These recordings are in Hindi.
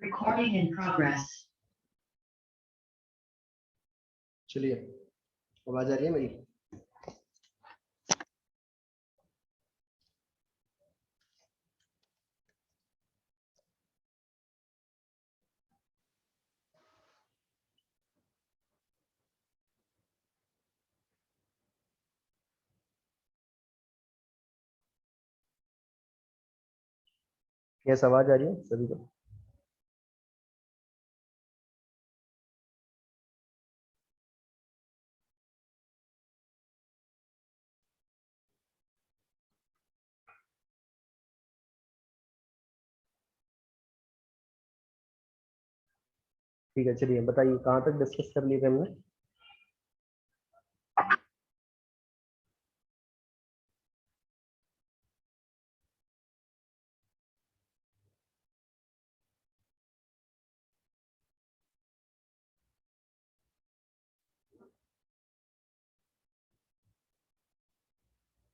Recording in progress. चलिए, आवाज आ रही है मेरी? यस, आवाज आ रही है सभी को? ठीक है, चलिए बताइए कहाँ तक डिस्कस कर लिए थे हमने?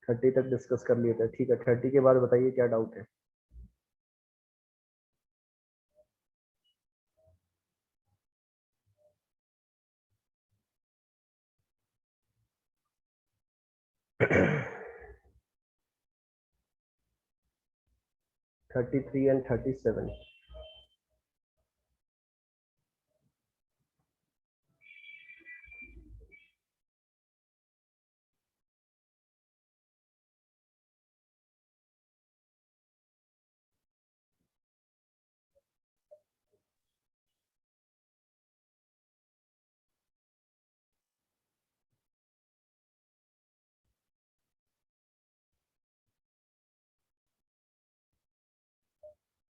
थर्टी तक डिस्कस कर लिए थे। ठीक है, 30 के बाद बताइए क्या डाउट है। Thirty three and 37।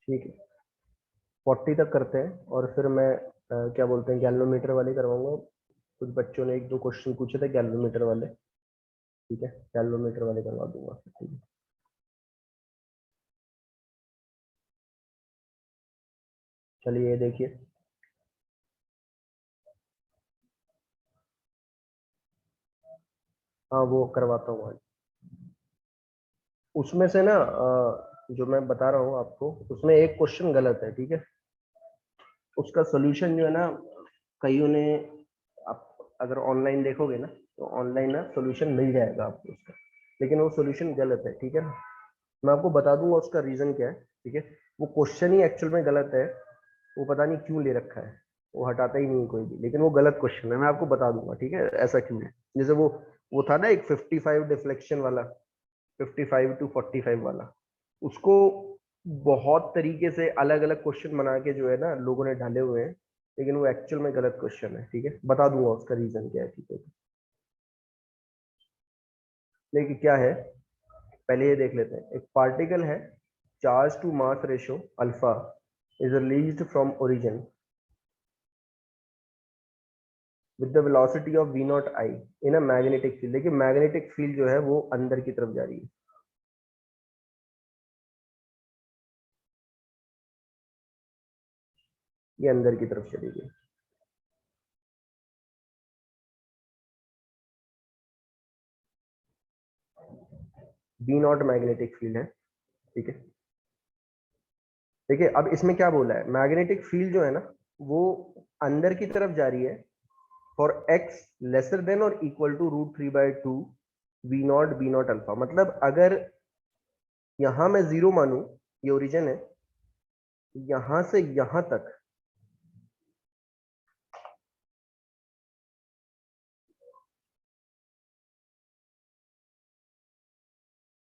ठीक है, 40 तक करते हैं और फिर मैं क्या बोलते हैं गैल्वेमीटर वाले करवाऊंगा। कुछ बच्चों ने एक दो क्वेश्चन पूछे थे गैल्वेमीटर वाले। ठीक है, गैल्वेमीटर वाले करवा दूंगा। ठीक है, चलिए ये देखिए। हाँ, वो करवाता हूँ आज। उसमें से ना जो मैं बता रहा हूँ आपको, उसमें एक क्वेश्चन गलत है। ठीक है, उसका सोल्यूशन जो है ना, कईयों ने, आप अगर ऑनलाइन देखोगे ना तो ऑनलाइन ना सोल्यूशन मिल जाएगा आपको उसका, लेकिन वो सोल्यूशन गलत है। ठीक है ना, मैं आपको बता दूंगा उसका रीजन क्या है। ठीक है, वो क्वेश्चन ही एक्चुअल में गलत है। वो पता नहीं क्यों ले रखा है, वो हटाता ही नहीं है कोई भी, लेकिन वो गलत क्वेश्चन है। मैं आपको बता दूंगा ठीक है ऐसा क्यों है। जैसे वो था ना एक 55 डिफ्लेक्शन वाला, 55 to 45 वाला, उसको बहुत तरीके से अलग अलग क्वेश्चन बना के जो है ना लोगों ने डाले हुए हैं, लेकिन वो एक्चुअल में गलत क्वेश्चन है। ठीक है, बता दूंगा उसका रीजन क्या है। ठीक है, लेकिन क्या है, पहले ये देख लेते हैं। एक पार्टिकल है, charge to mass ratio alpha is released from origin with the velocity of v naught I in a magnetic field. देखिए मैग्नेटिक फील्ड जो है वो अंदर की तरफ जा रही है, ये अंदर की तरफ चली गई। v नॉट मैग्नेटिक फील्ड है। ठीक है, देखिए अब इसमें क्या बोला है, मैग्नेटिक फील्ड जो है ना वो अंदर की तरफ जा रही है फॉर x लेसर देन और equal to √3/2 v naught b not alpha. मतलब अगर यहां मैं जीरो मानूं, ये ओरिजिन है, यहां से यहां तक,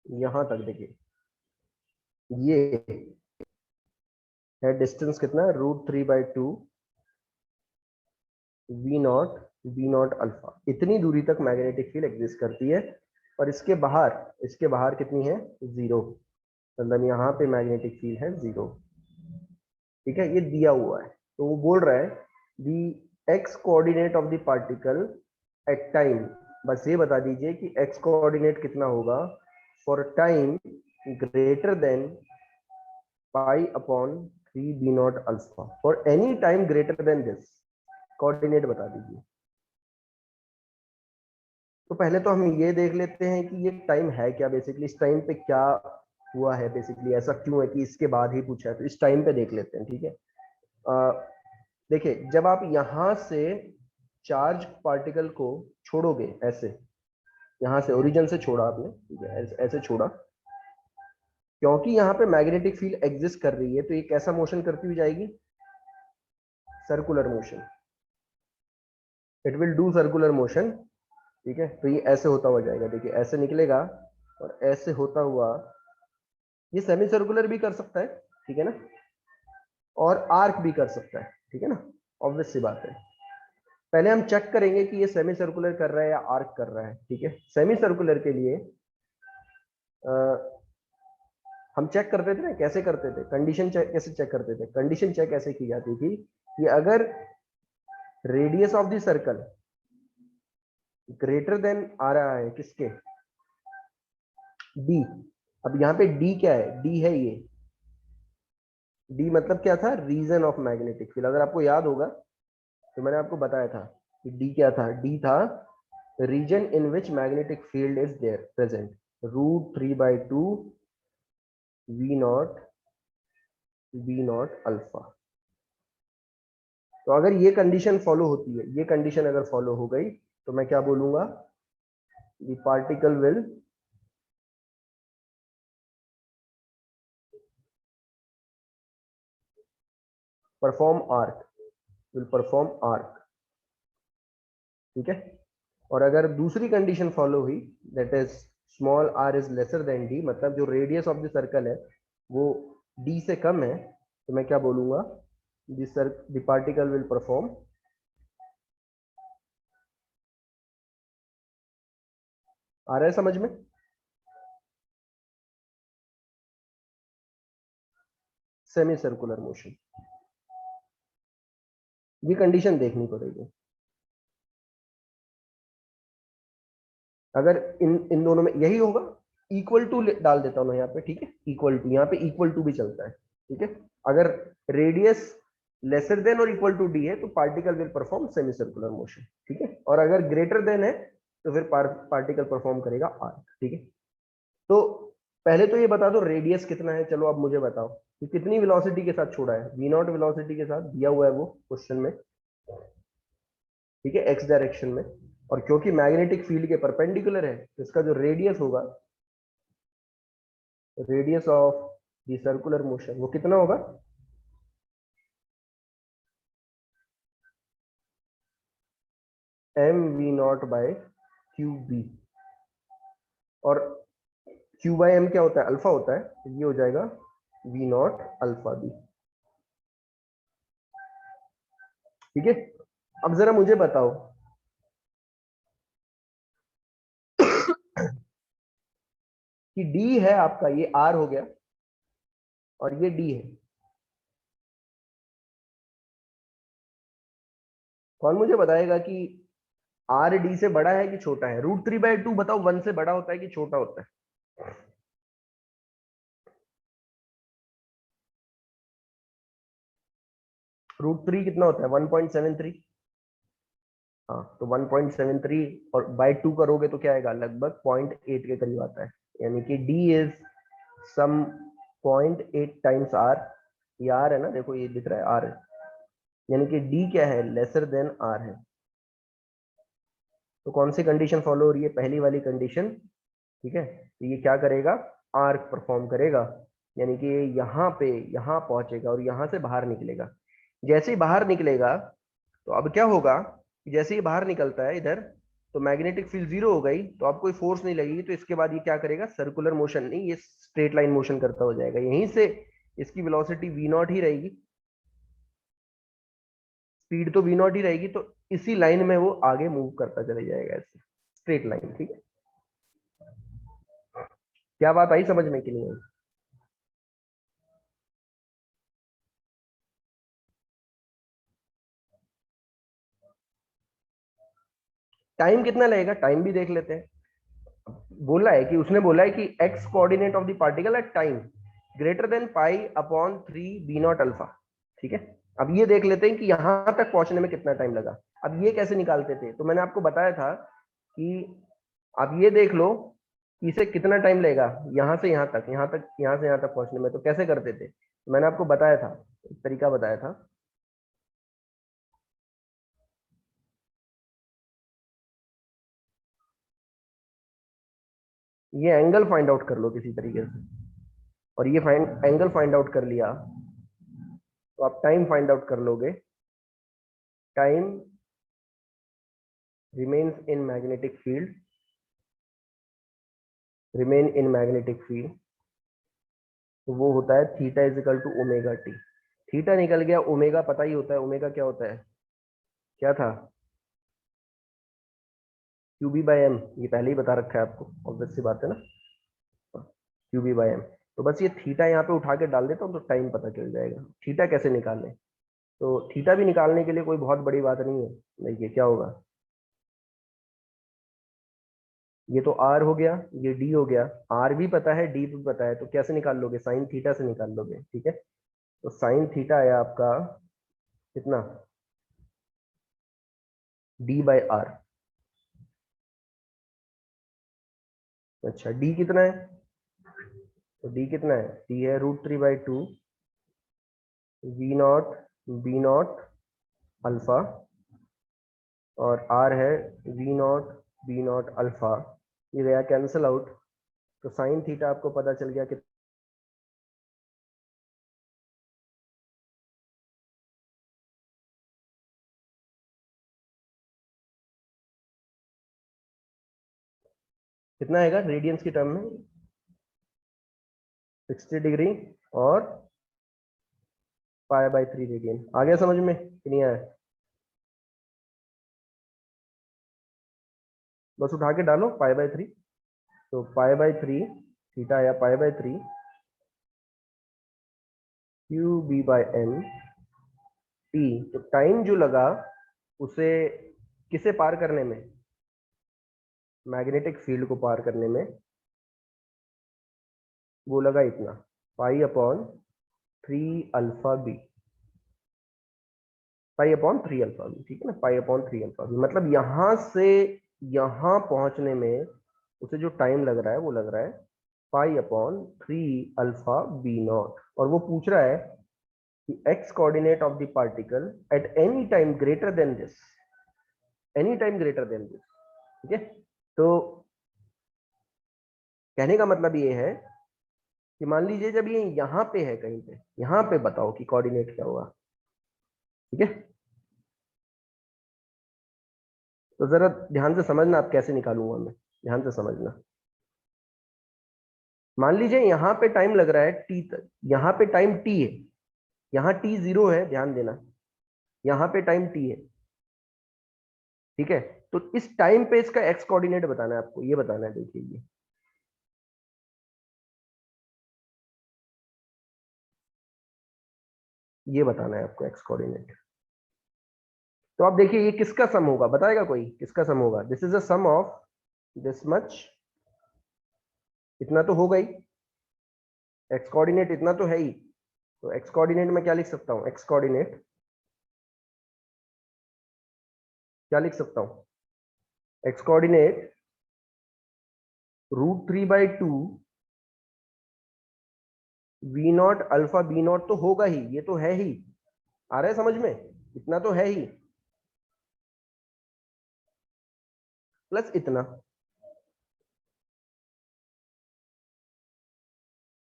यहां तक देखिए ये है डिस्टेंस कितना, √3/2 v नॉट अल्फा। इतनी दूरी तक मैग्नेटिक फील्ड एग्जिस्ट करती है, और इसके बाहर कितनी है, जीरो। मतलब यहाँ पे मैग्नेटिक फील्ड है जीरो। ठीक है, ये दिया हुआ है। तो वो बोल रहा है the x coordinate of the particle at time, बस ये बता दीजिए कि एक्स कोऑर्डिनेट कितना होगा for time greater than pi upon 3 b not alpha, for any time greater than this. Coordinate बता दीजिए। तो पहले तो हम ये देख लेते हैं कि ये टाइम है क्या, बेसिकली इस टाइम पे क्या हुआ है, बेसिकली ऐसा क्यों है कि इसके बाद ही पूछा है, तो इस टाइम पे देख लेते हैं। ठीक है, देखिए जब आप यहां से चार्ज पार्टिकल को छोड़ोगे, ऐसे यहां से ओरिजिन से छोड़ा आपने, ठीक है, ऐसे छोड़ा, क्योंकि यहाँ पे मैग्नेटिक फील्ड एग्जिस्ट कर रही है तो ये कैसा मोशन करती हुई जाएगी, circular motion, it will do circular motion, ठीक है। तो ये ऐसे होता हुआ जाएगा, देखिए ऐसे निकलेगा और ऐसे होता हुआ ये सेमी सर्कुलर भी कर सकता है, ठीक है ना, और आर्क भी कर सकता है, ठीक है ना, ऑब्वियस सी बात है। पहले हम चेक करेंगे कि ये सेमी सर्कुलर कर रहा है या आर्क कर रहा है, ठीक है। सेमी सर्कुलर के लिए हम चेक करते थे ना, कैसे करते थे, कंडीशन चेक कैसे चेक करते थे, कंडीशन चेक ऐसे की जाती थी कि अगर radius of the circle greater than आ रहा है किसके, डी। अब यहाँ पे डी क्या है, डी है ये, डी मतलब क्या था, रीजन ऑफ मैग्नेटिक फील्ड। अगर आपको याद होगा तो मैंने आपको बताया था कि डी क्या था, डी था region in which magnetic field is there present, √3/2 V naught B naught alpha. तो अगर ये कंडीशन फॉलो होती है, ये कंडीशन अगर फॉलो हो गई तो मैं क्या बोलूंगा, the particle will perform arc, will perform arc, ठीक है। और अगर दूसरी कंडीशन फॉलो हुई, that is small R is lesser than D, मतलब जो रेडियस ऑफ द सर्कल है वो डी से कम है, तो मैं क्या बोलूंगा, द पार्टिकल विल परफॉर्म, आ रहा है समझ में, सेमी सर्कुलर मोशन। ये कंडीशन देखनी पड़ेगी। अगर इन इन दोनों में यही होगा, इक्वल टू डाल देता हूं मैं यहाँ पे, ठीक है, इक्वल टू, यहाँ पे इक्वल टू भी चलता है, ठीक है। अगर रेडियस लेसर देन और इक्वल टू डी है तो particle will perform semi circular motion, ठीक है। और अगर ग्रेटर देन है तो फिर पार्टिकल परफॉर्म करेगा आर्क, ठीक है। तो पहले तो ये बता दो रेडियस कितना है, चलो अब मुझे बताओ कि कितनी वेलोसिटी के साथ छोड़ा है, वी नॉट वेलोसिटी के साथ दिया हुआ है वो क्वेश्चन में, ठीक है, एक्स डायरेक्शन में। और क्योंकि मैग्नेटिक फील्ड के परपेंडिकुलर है तो इसका जो रेडियस होगा, radius of the circular motion, वो कितना होगा, mv0/qb। और q/m क्या होता है, अल्फा होता है, तो ये हो जाएगा v0 अल्फा बी, ठीक है। अब जरा मुझे बताओ कि d है आपका, ये r हो गया और ये d है, कौन मुझे बताएगा कि r d से बड़ा है कि छोटा है, √3/2 बताओ, 1 से बड़ा होता है कि छोटा होता है, √3 कितना होता है, 1.73। हाँ तो 1.73 और बाय 2 करोगे तो क्या आएगा, लगभग 0.8 के करीब आता है, यानी कि d is some 0.8 times r। ये r है ना, देखो ये दिख रहा है r है, यानी कि d क्या है, लेसर देन r है। तो कौन सी कंडीशन फॉलो हो रही है, पहली वाली कंडीशन, ठीक है। तो ये क्या करेगा, आर्क परफॉर्म करेगा, यानी कि यहाँ पे यहाँ पहुंचेगा और यहाँ से बाहर निकलेगा। जैसे ही बाहर निकलेगा तो अब क्या होगा, जैसे ही बाहर निकलता है इधर तो मैग्नेटिक फील्ड जीरो हो गई, तो अब कोई फोर्स नहीं लगेगी, तो इसके बाद ये क्या करेगा, सर्कुलर मोशन नहीं, ये स्ट्रेट लाइन मोशन करता हो जाएगा, यहीं से इसकी वेलोसिटी v0 ही रहेगी, स्पीड तो v0 ही रहेगी, तो इसी लाइन में वो आगे मूव करता चले जाएगा, ऐसे स्ट्रेट लाइन, ठीक है। क्या बात आई समझ में कि नहीं आई? टाइम कितना लगेगा, टाइम भी देख लेते हैं। बोला है कि उसने बोला है कि x coordinate of the particle at time greater than π/3 b0 alpha, ठीक है। अब ये देख लेते हैं कि यहां तक पहुंचने में कितना टाइम लगा। अब ये कैसे निकालते थे, तो मैंने आपको बताया था कि आप ये देख लो कि इसे कितना टाइम लगेगा यहां से यहां तक, यहां से यहां तक पहुंचने में, तो कैसे करते थे, मैंने आपको बताया था, एक तरीका बताया था ये एंगल फाइंड आउट कर लो किसी तरीके से, और ये एंगल फाइंड आउट कर लिया तो आप टाइम फाइंड आउट कर लोगे। Time remains in magnetic field, remain in magnetic field, तो वो होता है theta is equal to omega T. Theta निकल गया, ओमेगा पता ही होता है, ओमेगा क्या होता है, क्या था, क्यू बी बाई एम, ये पहले ही बता रखा है आपको, ऑब्वियस सी बात है ना, क्यू बी बाई एम। तो बस ये थीटा यहाँ पे उठा के डाल देता हूँ तो टाइम पता चल जाएगा। थीटा कैसे निकालें, तो थीटा भी निकालने के लिए कोई बहुत बड़ी बात नहीं है। देखिए क्या होगा, ये तो आर हो गया, ये डी हो गया, आर भी पता है डी भी पता है, तो कैसे निकाल लोगे, साइन थीटा से निकाल लोगे, ठीक है। तो साइन थीटा आया आपका कितना, डी बाई आर। अच्छा डी कितना है, तो डी कितना है, डी है √3/2 V naught B naught alpha, और आर है V naught B naught alpha. ये गया कैंसिल आउट, तो साइन थीटा आपको पता चल गया कि कितना आएगा रेडियंस की टर्म में, 60 डिग्री और π/3 रेडियन। आ गया समझ में कि नहीं आया, बस उठा के डालो π/3, तो π/3 थीटा आया π/3 q b by n t. तो टाइम जो लगा उसे किसे पार करने में, मैग्नेटिक फील्ड को पार करने में, वो लगा इतना, π/3 अल्फा बी, π/3 अल्फा बी, ठीक है ना, π/3 अल्फा बी। मतलब यहां से यहां पहुंचने में उसे जो टाइम लग रहा है वो लग रहा है π/3 अल्फा बी नॉट। और वो पूछ रहा है कि x coordinate of the particle at any time greater than this, any time greater than this, ठीक है। तो कहने का मतलब ये है कि मान लीजिए जब ये यहाँ पे है कहीं पे, यहाँ पे बताओ कि कोऑर्डिनेट क्या होगा, ठीक है। तो जरा ध्यान से समझना, आप कैसे निकालूंगा मैं, ध्यान से समझना। मान लीजिए यहाँ पे टाइम लग रहा है टी तक, यहाँ पे टाइम टी है, यहाँ टी 0 है, ध्यान देना, यहाँ पे टाइम टी है, ठीक है। तो इस टाइम पे इसका एक्स कोऑर्डिनेट बताना है आपको, ये बताना है, देखिए ये बताना है आपको एक्स कोऑर्डिनेट। तो आप देखिए ये किसका सम होगा, बताएगा कोई किसका सम होगा, this is a sum of this much, इतना तो होगा ही, एक्स कोऑर्डिनेट इतना तो है ही। तो एक्स कोऑर्डिनेट में क्या लिख सकता हूँ, एक्स कोऑर्डिनेट क्या लिख सकता हूँ, X coordinate √3/2 V naught alpha B naught, तो होगा ही, ये तो है ही, आ रहा है समझ में, इतना तो है ही, प्लस इतना।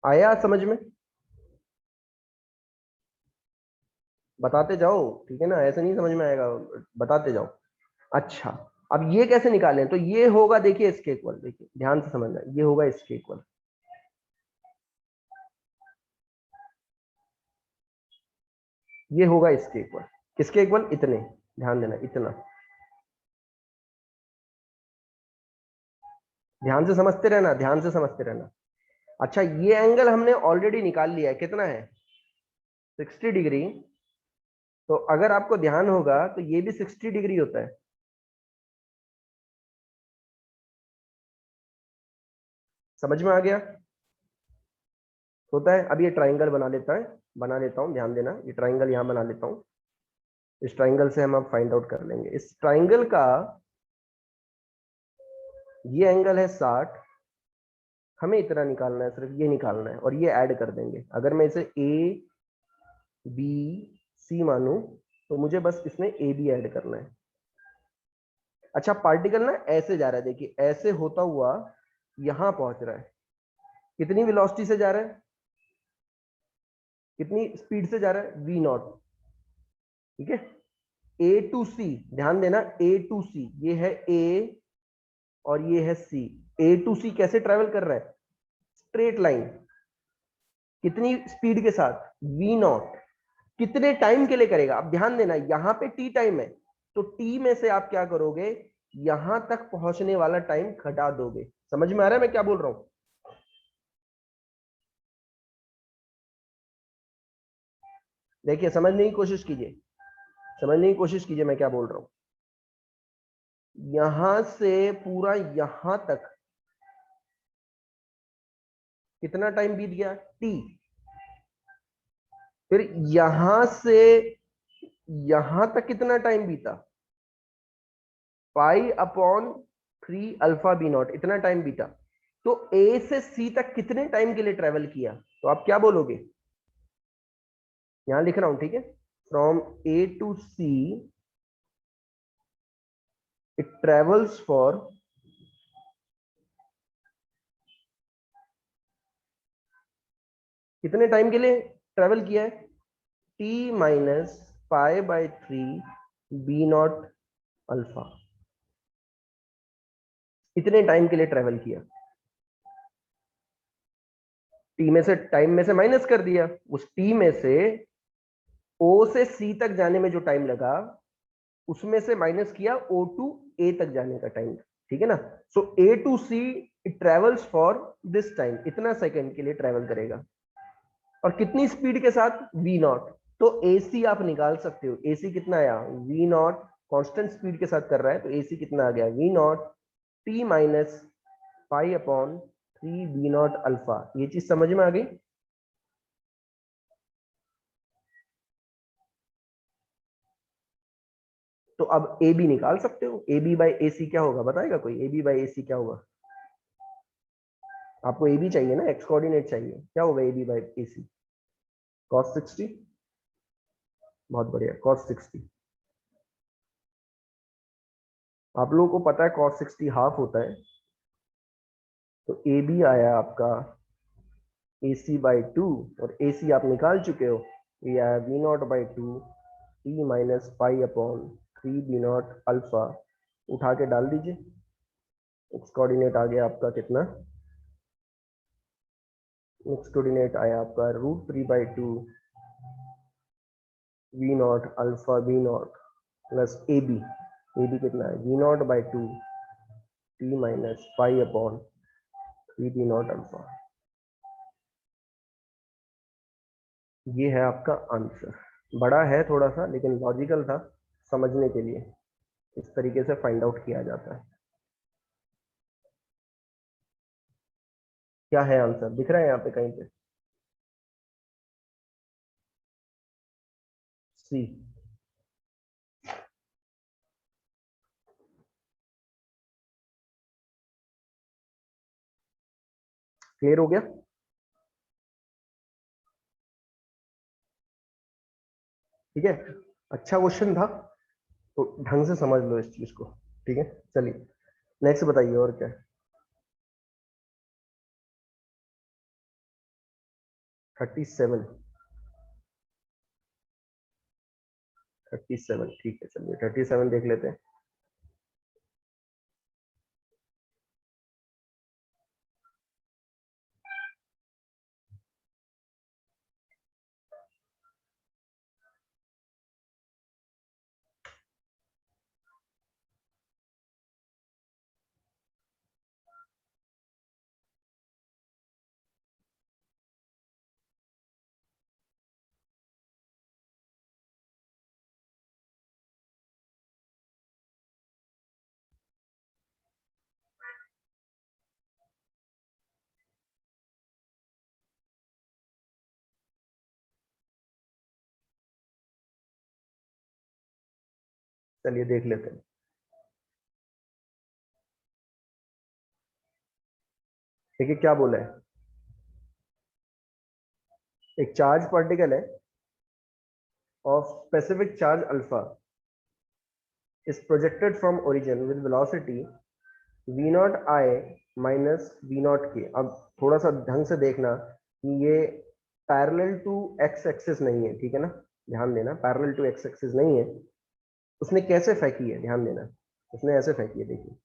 आया समझ में, बताते जाओ, ठीक है ना, ऐसे नहीं समझ में आएगा, बताते जाओ। अच्छा अब ये कैसे निकालें, तो ये होगा, देखिए इसके इक्वल, देखिए ध्यान से समझना, ये होगा इसके इक्वल, ये होगा इसके इक्वल, किसके इक्वल, इतने, ध्यान देना इतना, ध्यान से समझते रहना, ध्यान से समझते रहना। अच्छा ये एंगल हमने ऑलरेडी निकाल लिया है, कितना है, 60 डिग्री। तो अगर आपको ध्यान होगा तो ये भी 60 डिग्री होता है, समझ में आ गया, होता है। अब ये ट्राइंगल बना लेता हूँ, ध्यान देना, ये ट्राइंगल यहाँ बना लेता हूँ, इस ट्राइंगल से हम अब फाइंड आउट कर लेंगे। इस ट्राइंगल का ये एंगल है 60, हमें इतना निकालना है, सिर्फ ये निकालना है, और ये ऐड कर देंगे। अगर मैं इसे ए बी सी मानूं तो मुझे बस इसमें ए बी ऐड करना है। अच्छा पार्टिकल ना ऐसे जा रहा है, देखिए ऐसे होता हुआ यहां पहुंच रहा है, कितनी वेलोसिटी से जा रहा है, कितनी स्पीड से जा रहा है, वी नॉट। ठीक है, ए टू सी, ध्यान देना, ए टू सी, ये है ए और ये है सी। ए टू सी कैसे ट्रेवल कर रहा है, स्ट्रेट लाइन, कितनी स्पीड के साथ, वी नॉट। कितने टाइम के लिए करेगा, अब ध्यान देना, यहां पे टी टाइम है, तो टी में से आप क्या करोगे, यहां तक पहुंचने वाला टाइम घटा दोगे। समझ में आ रहा है मैं क्या बोल रहा हूं? देखिए, समझने की कोशिश कीजिए, समझने की कोशिश कीजिए मैं क्या बोल रहा हूं। यहां से पूरा यहां तक कितना टाइम बीत गया, टी। फिर यहां से यहां तक कितना टाइम बीता, pi upon 3 alpha B naught, इतना टाइम बीता। तो ए से सी तक कितने टाइम के लिए ट्रेवल किया, तो आप क्या बोलोगे, यहां लिख रहा हूं, ठीक है, from A to C it travels for, कितने टाइम के लिए ट्रेवल किया है, T minus pi by 3 B naught alpha, इतने टाइम के लिए ट्रेवल किया। टी में से, टाइम में से माइनस कर दिया, उस टी में से ओ से सी तक जाने में जो टाइम लगा, उसमें से माइनस किया ओ टू ए तक जाने का टाइम। ठीक है ना, so a to C it travels for this time, इतना सेकंड के लिए ट्रेवल करेगा, और कितनी स्पीड के साथ, वी नॉट। तो एसी आप निकाल सकते हो, एसी कितना आया, वी नॉट, कांस्टेंट स्पीड के साथ कर रहा है, तो एसी कितना आ गया, V naught T minus pi upon 3 B naught alpha. ये चीज समझ में आ गई? तो अब ए बी निकाल सकते हो, ए बी बाई ए सी क्या होगा, बताएगा कोई, ए बी बाई ए सी क्या होगा? आपको ए बी चाहिए ना, एक्स कोऑर्डिनेट चाहिए, क्या होगा A B by A C, cos 60। बहुत बढ़िया, कॉस 60। आप लोगों को पता है कॉस 60 हाफ होता है, तो ए बी आया आपका ए सी बाई 2, और ए सी आप निकाल चुके हो, ये आया V naught by 2 T minus pi upon 3 B naught alpha. उठा के डाल दीजिए, एक्स कोऑर्डिनेट आ गया आपका कितना, एक्स कोऑर्डिनेट आया आपका √3/2 V naught alpha V naught plus A B कितना है, V naught by 2 T minus pi upon 3 B naught alpha. ये है आपका आंसर। बड़ा है थोड़ा सा, लेकिन लॉजिकल था, समझने के लिए इस तरीके से फाइंड आउट किया जाता है। क्या है आंसर, दिख रहा है यहाँ पे कहीं पे, सी। क्लियर हो गया? ठीक है, अच्छा क्वेश्चन था, तो ढंग से समझ लो इस चीज को। ठीक है, चलिए नेक्स्ट बताइए, और क्या है? 37, 37, ठीक है, चलिए 37 देख लेते हैं। चलिए देख लेते हैं। देखिए क्या बोला है, एक चार्ज पार्टिकल है of specific charge alpha is projected from origin with velocity v naught I minus V naught K. अब थोड़ा सा ढंग से देखना कि ये पैरेलल टू एक्स एक्सिस नहीं है, ठीक है ना, ध्यान देना, पैरेलल टू एक्स एक्सिस नहीं है। उसने कैसे फेंकी है, ध्यान देना, उसने ऐसे फेंकी है, देखिए।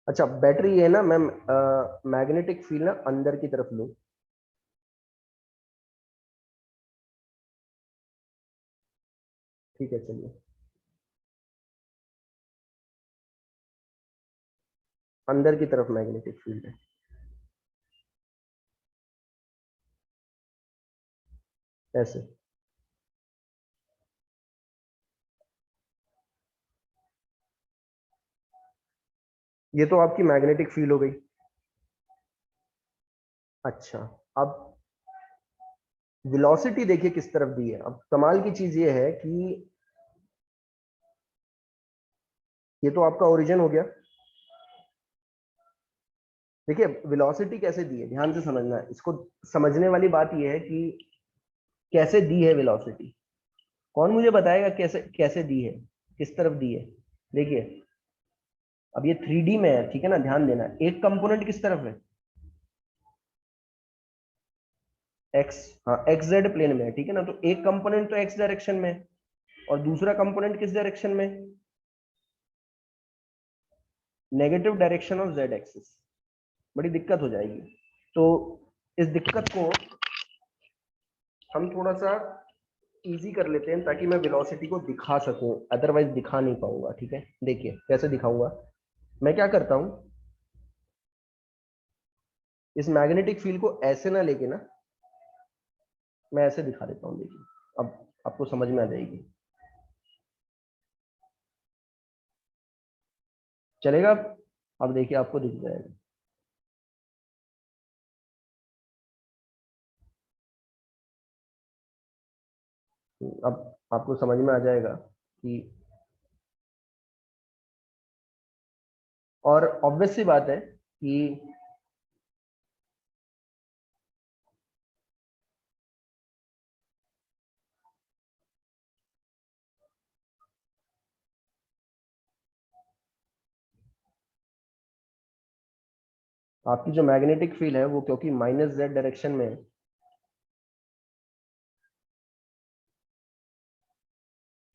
अच्छा, बैटरी है ना मैम, मैग्नेटिक फील्ड ना अंदर की तरफ लूँ, ठीक है, चलिए। अंदर की तरफ मैग्नेटिक फील्ड है, ऐसे। ये तो आपकी मैग्नेटिक फील्ड हो गई। अच्छा, अब वेलोसिटी देखिए किस तरफ दी है। अब कमाल की चीज ये है कि ये तो आपका ओरिजिन हो गया। देखिए वेलोसिटी कैसे दी है, ध्यान से समझना है इसको। समझने वाली बात ये है कि कैसे दी है वेलोसिटी। कौन मुझे बताएगा कैसे कैसे दी है, किस तरफ दी है। देखिए, अब ये 3D में है, ठीक है ना, ध्यान देना। एक कंपोनेंट किस तरफ है, एक्स, हाँ एक्स जेड प्लेन में है, ठीक है ना। तो एक कंपोनेंट तो एक्स डायरेक्शन में है और दूसरा कंपोनेंट किस डायरेक्शन में, negative direction of Z axis. बड़ी दिक्कत हो जाएगी। तो इस दिक्कत को हम थोड़ा सा इजी कर लेते हैं ताकि मैं वेलोसिटी को दिखा सकूं, अदरवाइज दिखा नहीं पाऊंगा, ठीक है। देखिए कैसे दिखाऊंगा। मैं क्या करता हूं, इस मैग्नेटिक फील्ड को ऐसे ना लेके ना, मैं ऐसे दिखा देता हूं, देखिए। अब आपको समझ में आ जाएगी, चलेगा। अब देखिए आपको दिख जाएगा। अब आपको समझ में आ जाएगा कि, और ऑब्वियस सी बात है कि आपकी जो मैग्नेटिक फील्ड है वो क्योंकि माइनस जेड डायरेक्शन में है।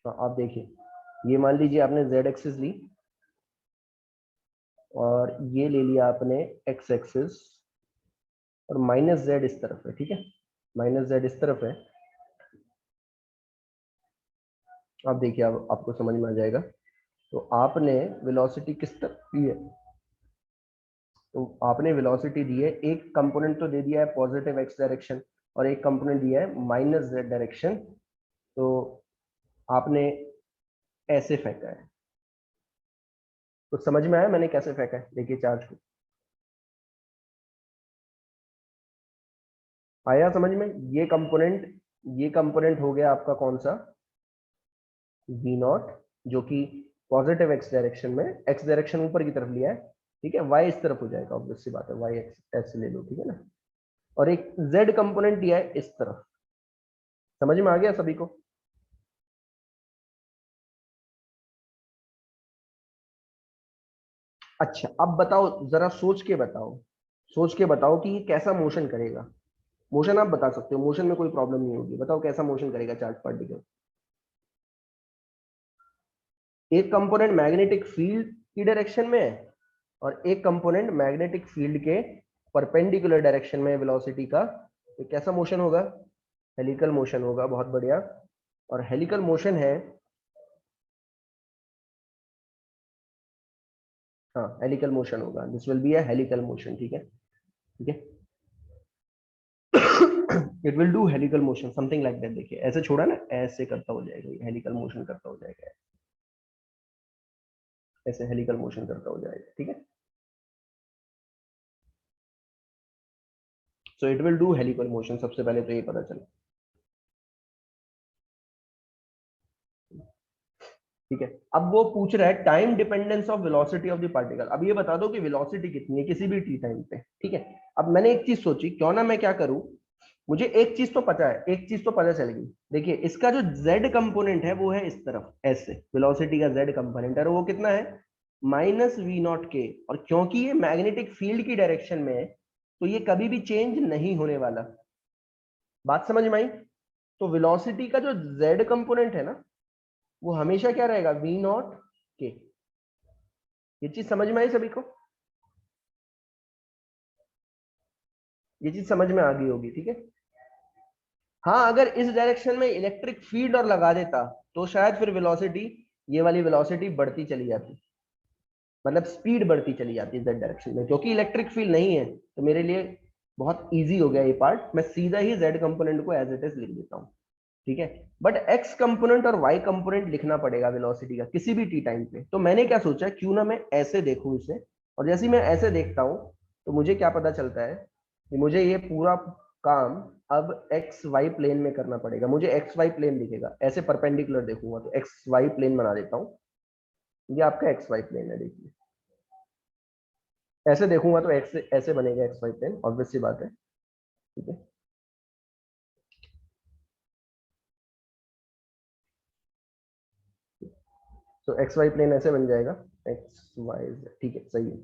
तो आप देखिए, ये मान लीजिए आपने जेड एक्सिस ली और ये ले लिया आपने एक्स एक्सिस, और माइनस जेड इस तरफ है, ठीक है, माइनस जेड इस तरफ है। आप देखिए, अब आपको समझ में आ जाएगा। तो आपने वेलोसिटी किस तरफ दी है, तो आपने वेलोसिटी दी है, एक कंपोनेंट तो दे दिया है पॉजिटिव एक्स डायरेक्शन और एक कंपोनेंट दिया है माइनस जेड डायरेक्शन। तो आपने ऐसे फेंका है। तो समझ में आया मैंने कैसे फेंका है, देखिए चार्ज को। आया समझ में। ये कंपोनेंट हो गया आपका कौन सा, वी नॉट, जो कि पॉजिटिव एक्स डायरेक्शन में, एक्स डायरेक्शन ऊपर की तरफ लिया है, ठीक है। वाई इस तरफ हो जाएगा, ऑब्वियस सी बात है, वाई एक्स ऐसे ले लो, ठीक है ना। और एक जेड कंपोनेंट दिया है इस तरफ। समझ में आ गया सभी को। अच्छा, अब बताओ, जरा सोच के बताओ, सोच के बताओ कि ये कैसा मोशन करेगा। मोशन आप बता सकते हो, मोशन में कोई प्रॉब्लम नहीं होगी। बताओ कैसा मोशन करेगा चार्ज पार्टिकल। एक कंपोनेंट मैग्नेटिक फील्ड की डायरेक्शन में है और एक कंपोनेंट मैग्नेटिक फील्ड के परपेंडिकुलर डायरेक्शन में वेलोसिटी का। तो कैसा मोशन होगा, हेलिकल मोशन होगा, बहुत बढ़िया। और हेलिकल मोशन है, हाँ हेलिकल मोशन होगा, this will be a helical motion, ठीक है, ठीक है। It will do helical motion something like that. देखिए ऐसे छोड़ा ना, ऐसे करता हो जाएगा, ये हेलिकल मोशन करता हो जाएगा, ऐसे हेलिकल मोशन करता हो जाएगा, ठीक है। So it will do helical motion, सबसे पहले तो ये पता चला। ठीक है। अब वो पूछ रहा है time dependence of velocity of the particle. अब ये बता दो कि वेलोसिटी कितनी है किसी भी टी टाइम पे। ठीक है। अब मैंने एक चीज सोची, क्यों ना मैं क्या करूं, मुझे एक चीज तो पता है, एक चीज तो पता चल गई। देखिए इसका जो जेड कंपोनेंट है वो है इस तरफ ऐसे, वेलोसिटी का जेड कंपोनेंट है, और वो कितना है -v0 k। और क्योंकि ये मैग्नेटिक फील्ड की डायरेक्शन में है तो ये कभी भी चेंज नहीं होने वाला। बात समझ में आई? तो वेलोसिटी का जो जेड कंपोनेंट है ना वो हमेशा क्या रहेगा, v0 k। ये चीज समझ में आई सभी को? ये चीज समझ में आ गई होगी, ठीक है। हाँ, अगर इस डायरेक्शन में इलेक्ट्रिक फील्ड और लगा देता तो शायद फिर वेलोसिटी, ये वाली वेलोसिटी बढ़ती चली जाती, मतलब स्पीड बढ़ती चली जाती है जेड डायरेक्शन में। क्योंकि इलेक्ट्रिक फील्ड नहीं है तो मेरे लिए बहुत इजी हो गया ये पार्ट, मैं सीधा ही जेड कंपोनेंट को एज इट इज लिख देता हूँ। ठीक है। बट एक्स कंपोनेंट और वाई कंपोनेंट लिखना पड़ेगा वेलोसिटी का किसी भी टी टाइम पे। तो मैंने क्या सोचा, क्यों ना मैं ऐसे देखूं इसे, और जैसे ही मैं ऐसे देखता हूं तो मुझे क्या पता चलता है कि मुझे ये पूरा काम अब एक्स वाई प्लेन में करना पड़ेगा। मुझे एक्स वाई प्लेन दिखेगा, ऐसे परपेंडिकुलर देखूंगा तो एक्स वाई प्लेन बना देता हूँ। ये आपका एक्स वाई प्लेन है, देखिए ऐसे देखूंगा तो एक्स ऐसे बनेगा एक्स वाई प्लेन, ऑब्वियस सी बात है। ठीक है। तो एक्स वाई प्लेन ऐसे बन जाएगा, एक्स वाई, ठीक है सही है।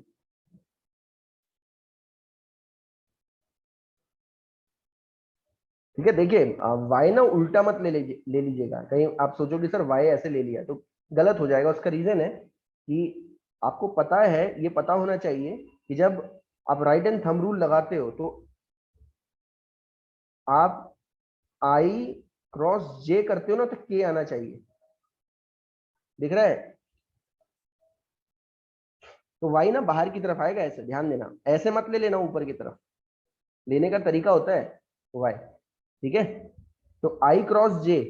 ठीक है। देखिए वाई ना उल्टा मत ले लीजिएगा, कहीं आप सोचो कि सर वाई ऐसे ले लिया तो गलत हो जाएगा। उसका रीजन है कि आपको पता है, ये पता होना चाहिए कि जब आप राइट एंड थंब रूल लगाते हो तो आप आई क्रॉस जे करते हो ना तो के आना चाहिए। दिख रहा है? तो वाई ना बाहर की तरफ आएगा, ऐसे ध्यान देना, ऐसे मत ले लेना ऊपर की तरफ, लेने का तरीका होता है वाई। ठीक है। तो आई क्रॉस जे,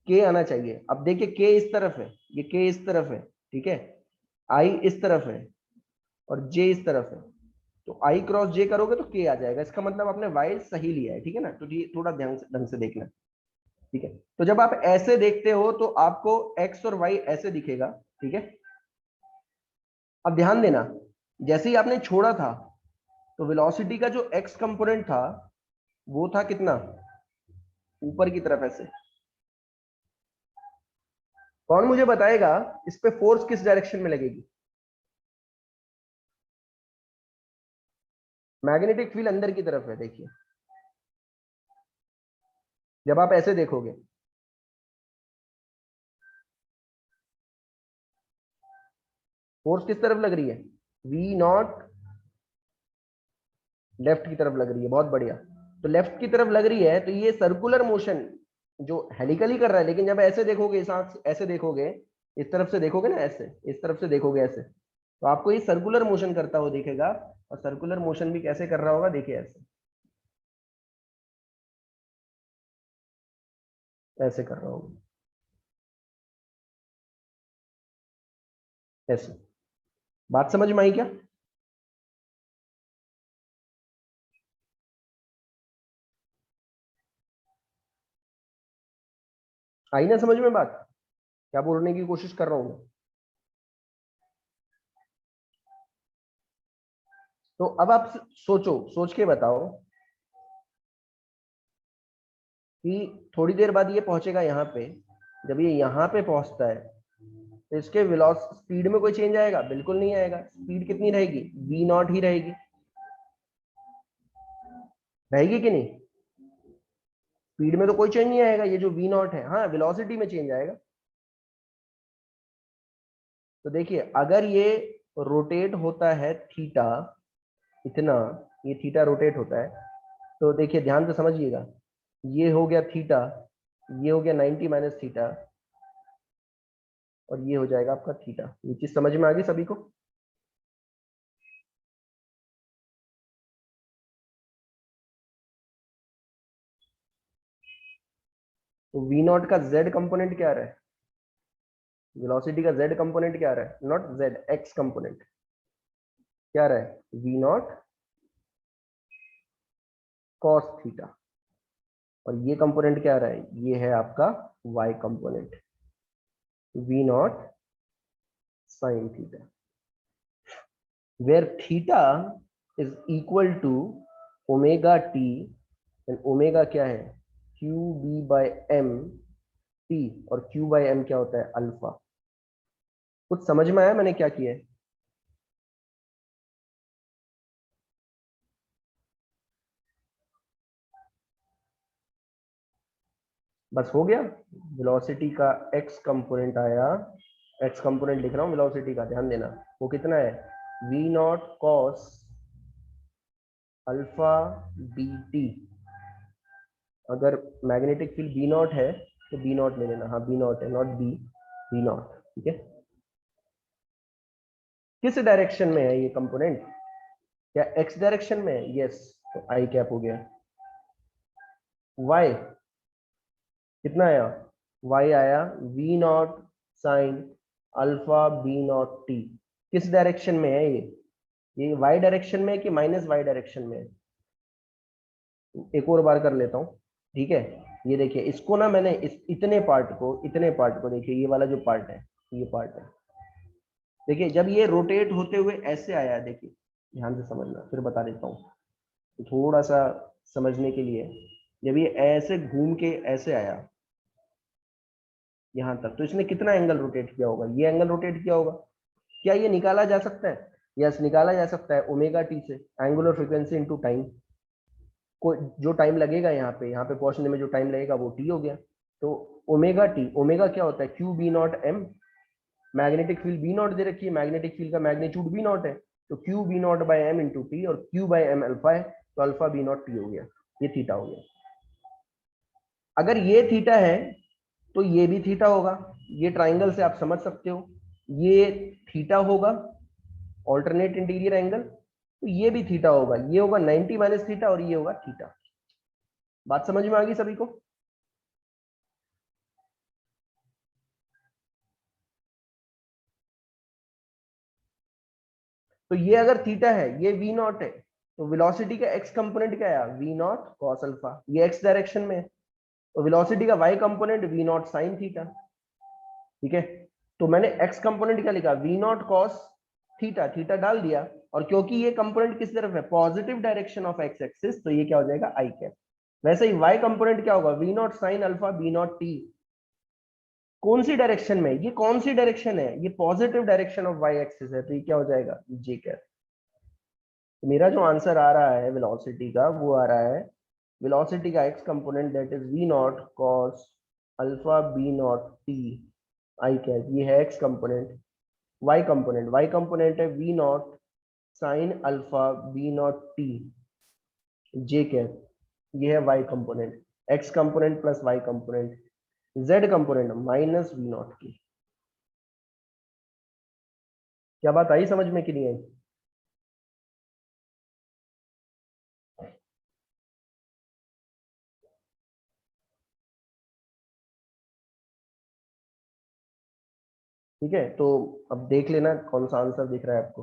के आना चाहिए। अब देखिए के इस तरफ है, ये के इस तरफ है, ठीक है, आई इस तरफ है और जे इस तरफ है। तो आई क्रॉस जे करोगे तो के आ जाएगा, इसका मतलब आपने वाई सही लिया है। ठीक है ना, तो ये थोड़ा ध्यान से ढंग से देखना। ठीक है। तो जब आप ऐसे देखते हो तो आपको एक्स और वाई ऐसे दिखेगा। ठीक है। अब ध्यान देना, जैसे ही आपने छोड़ा था तो वेलोसिटी का जो एक्स कंपोनेंट था वो था कितना, ऊपर की तरफ ऐसे। कौन मुझे बताएगा इस पे फोर्स किस डायरेक्शन में लगेगी? मैग्नेटिक फील्ड अंदर की तरफ है, देखिए जब आप ऐसे देखोगे। फोर्स किस तरफ लग रही है, v0 लेफ्ट की तरफ लग रही है, बहुत बढ़िया। तो लेफ्ट की तरफ लग रही है तो ये सर्कुलर मोशन जो हेलिकली कर रहा है, लेकिन जब ऐसे देखोगे, इस आंख से ऐसे देखोगे, इस तरफ से देखोगे ना, ऐसे इस तरफ से देखोगे ऐसे, तो आपको ये सर्कुलर मोशन करता हुआ दिखेगा। और सर्कुलर मोशन भी कैसे कर रहा होगा, देखिए ऐसे, ऐसे कर रहा होगा, ऐसे। बात समझ में आई क्या? आई ना समझ में बात, क्या बोलने की कोशिश कर रहा हूं मैं? तो अब आप सोचो, सोच के बताओ कि थोड़ी देर बाद ये पहुंचेगा यहाँ पे। जब ये यहाँ पे पहुंचता है तो इसके वेलोस स्पीड में कोई चेंज आएगा? बिल्कुल नहीं आएगा। स्पीड कितनी रहेगी, v0 ही रहेगी। रहेगी कि नहीं? स्पीड में तो कोई चेंज नहीं आएगा, ये जो v0 है, हाँ वेलोसिटी में चेंज आएगा। तो देखिए अगर ये रोटेट होता है थीटा इतना, ये थीटा रोटेट होता है, तो देखिए ध्यान से समझिएगा, ये हो गया थीटा, ये हो गया 90 माइनस थीटा, और ये हो जाएगा आपका थीटा। ये चीज समझ में आ गई सभी को? तो v0 का z कंपोनेंट क्या आ रहा है, वेलोसिटी का z कंपोनेंट क्या आ रहा है, नॉट z, x कंपोनेंट क्या आ रहा है, v0 cos थीटा। और ये कंपोनेंट क्या आ रहा है, ये है आपका y component. v not sin theta, where theta is equal to omega t and omega क्या है, q b by m t, और q by m क्या होता है, अल्फा। कुछ समझ में आया मैंने क्या किया है? बस हो गया। वेलोसिटी का x कंपोनेंट आया, x कंपोनेंट लिख रहा हूं वेलोसिटी का, ध्यान देना। वो कितना है, v naught cos alpha B T. अगर मैग्नेटिक फील्ड बी नॉट है तो बी नॉट ले लेना, हाँ बी नॉट है, नॉट बी, बी नॉट, ठीक है। किस डायरेक्शन में है ये कंपोनेंट, क्या एक्स डायरेक्शन में है, यस, तो आई कैप हो गया। वाई कितना आया, वाई आया V naught sine alpha B naught T. किस डायरेक्शन में है ये वाई डायरेक्शन में है कि माइनस वाई डायरेक्शन में है? एक और बार कर लेता हूँ, ठीक है। ये देखिए, इसको ना मैंने इस इतने पार्ट को देखिए, ये वाला जो पार्ट है, ये पार्ट है, देखिए जब ये रोटेट होते हुए ऐसे आया, देखिए ध्यान से समझना, फिर बता देता हूँ तो थोड़ा सा समझने के लिए। जब ये ऐसे घूम के ऐसे आया यहाँ तक, तो इसने कितना एंगल रोटेट किया होगा, ये एंगल रोटेट किया होगा। क्या ये निकाला जा सकता है, यस निकाला जा सकता है, ओमेगा टी से, एंगुलर फ्रीक्वेंसी इनटू टाइम। को जो टाइम लगेगा यहाँ पे पहुंचने में जो टाइम लगेगा वो टी हो गया। तो ओमेगा टी, ओमेगा क्या होता है, Q B naught M. Magnetic field B naught दे रखी है, मैग्नेटिक फील्ड का मैग्नीट्यूड बी नॉट है, तो Q B naught by M into T, और क्यू बाई एम अल्फा है, तो अल्फा बी नॉट टी हो गया, ये थीटा हो गया। अगर ये थीटा है तो ये भी थीटा होगा, ये ट्राइंगल से आप समझ सकते हो, ये थीटा होगा, ऑल्टरनेट इंटीरियर एंगल, तो ये भी थीटा होगा, ये होगा 90 माइनस थीटा और ये होगा थीटा। बात समझ में आ गई सभी को? तो ये अगर थीटा है, ये वी नॉट है, तो वेलोसिटी का एक्स कंपोनेंट क्या है, वी नॉट कॉस अल्फा, ये एक्स डायरेक्शन में है, तो वेलोसिटी का Y component V naught sine theta, ठीक है। तो मैंने एक्स कंपोनेंट क्या लिखा, V naught cos theta, theta डाल दिया, और क्योंकि ये कंपोनेंट किस तरफ है, positive direction of X axis, तो ये क्या हो जाएगा, आई कैप। वैसे ही वाई कंपोनेंट क्या होगा, V naught sine alpha B naught T. कौन सी डायरेक्शन में, ये कौन सी डायरेक्शन है, ये positive direction of Y axis है, तो ये क्या हो जाएगा, जे कैप। तो मेरा जो आंसर आ रहा है वेलोसिटी का, वो आ रहा है वेलोसिटी का X component that is V naught cos alpha B naught T I cap, ये है एक्स कंपोनेंट। वाई कंपोनेंट है V naught sine alpha B naught T J cap, ये है Y component. X component plus Y component, Z component minus V naught K. क्या बात आई समझ में कि नहीं आई? ठीक है, तो अब देख लेना कौन सा आंसर दिख रहा है आपको।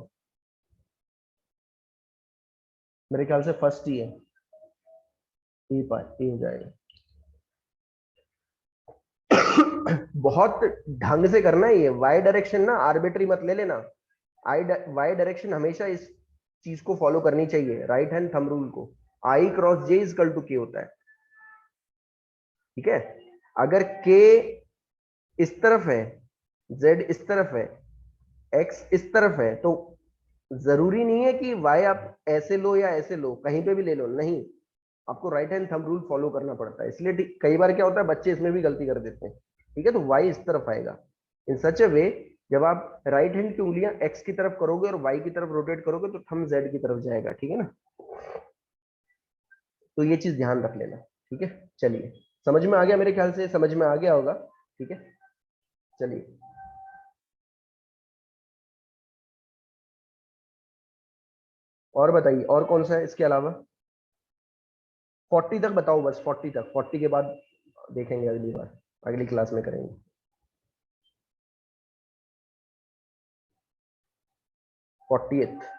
मेरे ख्याल से फर्स्ट ही है, ए पार्ट ए हो जाएगा। बहुत ढंग से करना है ये, वाई डायरेक्शन ना आर्बिट्री मत ले लेना। आई वाई डायरेक्शन हमेशा इस चीज को फॉलो करनी चाहिए, राइट हैंड थंब रूल को। आई क्रॉस जे इजकल टू के होता है, ठीक है। अगर के इस तरफ है, जेड इस तरफ है, एक्स इस तरफ है, तो जरूरी नहीं है कि वाई आप ऐसे लो या ऐसे लो, कहीं पे भी ले लो, नहीं, आपको right hand thumb rule follow करना पड़ता है। इसलिए कई बार क्या होता है, बच्चे इसमें भी गलती कर देते हैं, ठीक है। तो वाई इस तरफ आएगा इन सच ए वे, जब आप राइट हैंड की उंगलियां एक्स की तरफ करोगे और वाई की तरफ रोटेट करोगे तो थंब जेड की तरफ जाएगा, ठीक है ना। तो ये चीज ध्यान रख लेना, ठीक है। चलिए, समझ में आ गया, मेरे ख्याल से समझ में आ गया होगा, ठीक है। चलिए, और बताइए, और कौन सा है इसके अलावा। 40 तक बताओ, बस 40 तक, 40 के बाद देखेंगे अगली बार, अगली क्लास में करेंगे। 40th।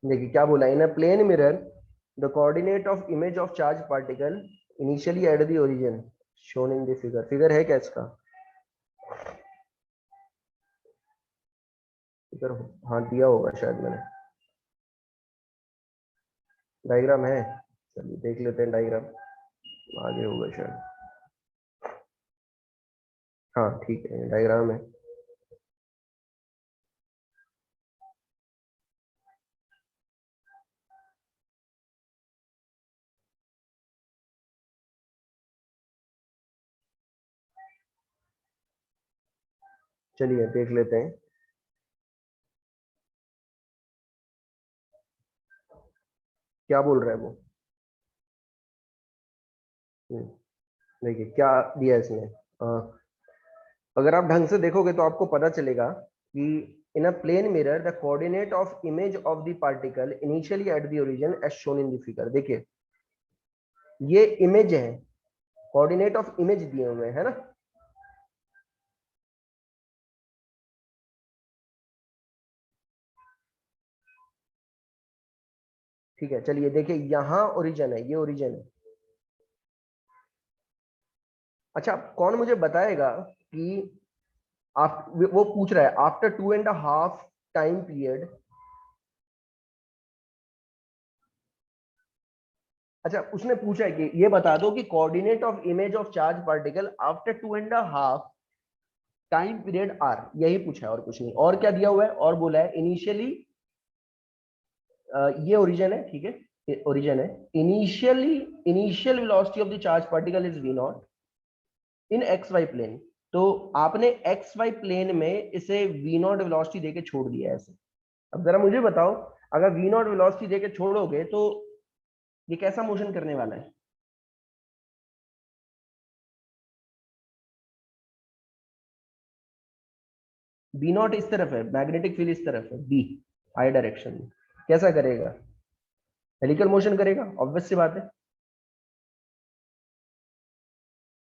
देखिए क्या बोला, in a plane mirror the coordinate of image of charge particle initially at the origin shown in the figure. Figure है क्या इसका? फिगर हाँ दिया होगा शायद मैंने, डायग्राम है। चलिए देख लेते हैं डायग्राम, आगे होगा शायद। हाँ ठीक है, डायग्राम है। चलिए देख लेते हैं। क्या बोल रहा है वो? हम्म, देखिए क्या दिया है इसने। अगर आप ढंग से देखोगे तो आपको पता चलेगा कि in a plane mirror the coordinate of image of the particle initially at the origin as shown in the figure. देखिए ये इमेज है, कोऑर्डिनेट ऑफ इमेज दिए हुए हैं, है ना। ठीक है, चलिए देखिए यहाँ ओरिजिन है, ये ओरिजिन है। अच्छा कौन मुझे बताएगा कि आप, वो पूछ रहा है आफ्टर 2.5 टाइम पीरियड। अच्छा उसने पूछा है कि ये बता दो कि coordinate of image of charge particle after 2.5 time period are, यही पूछा है और कुछ नहीं। और क्या दिया हुआ है, और बोला है इनिशियली, ये ओरिजिन है, ठीक है ओरिजिन है। Initially initial velocity of the charge particle is V naught in X Y plane. तो आपने एक्स वाई प्लेन में इसे वी नॉट वेलोसिटी देके छोड़ दिया है ऐसे। अब जरा मुझे बताओ, अगर वी नॉट वेलोसिटी देके छोड़ोगे तो ये कैसा मोशन करने वाला है? बी नॉट इस तरफ है, मैग्नेटिक फील्ड इस तरफ है, बी आई डायरेक्शन में। कैसा करेगा? हेलिकल मोशन करेगा, ऑब्वियस सी बात है।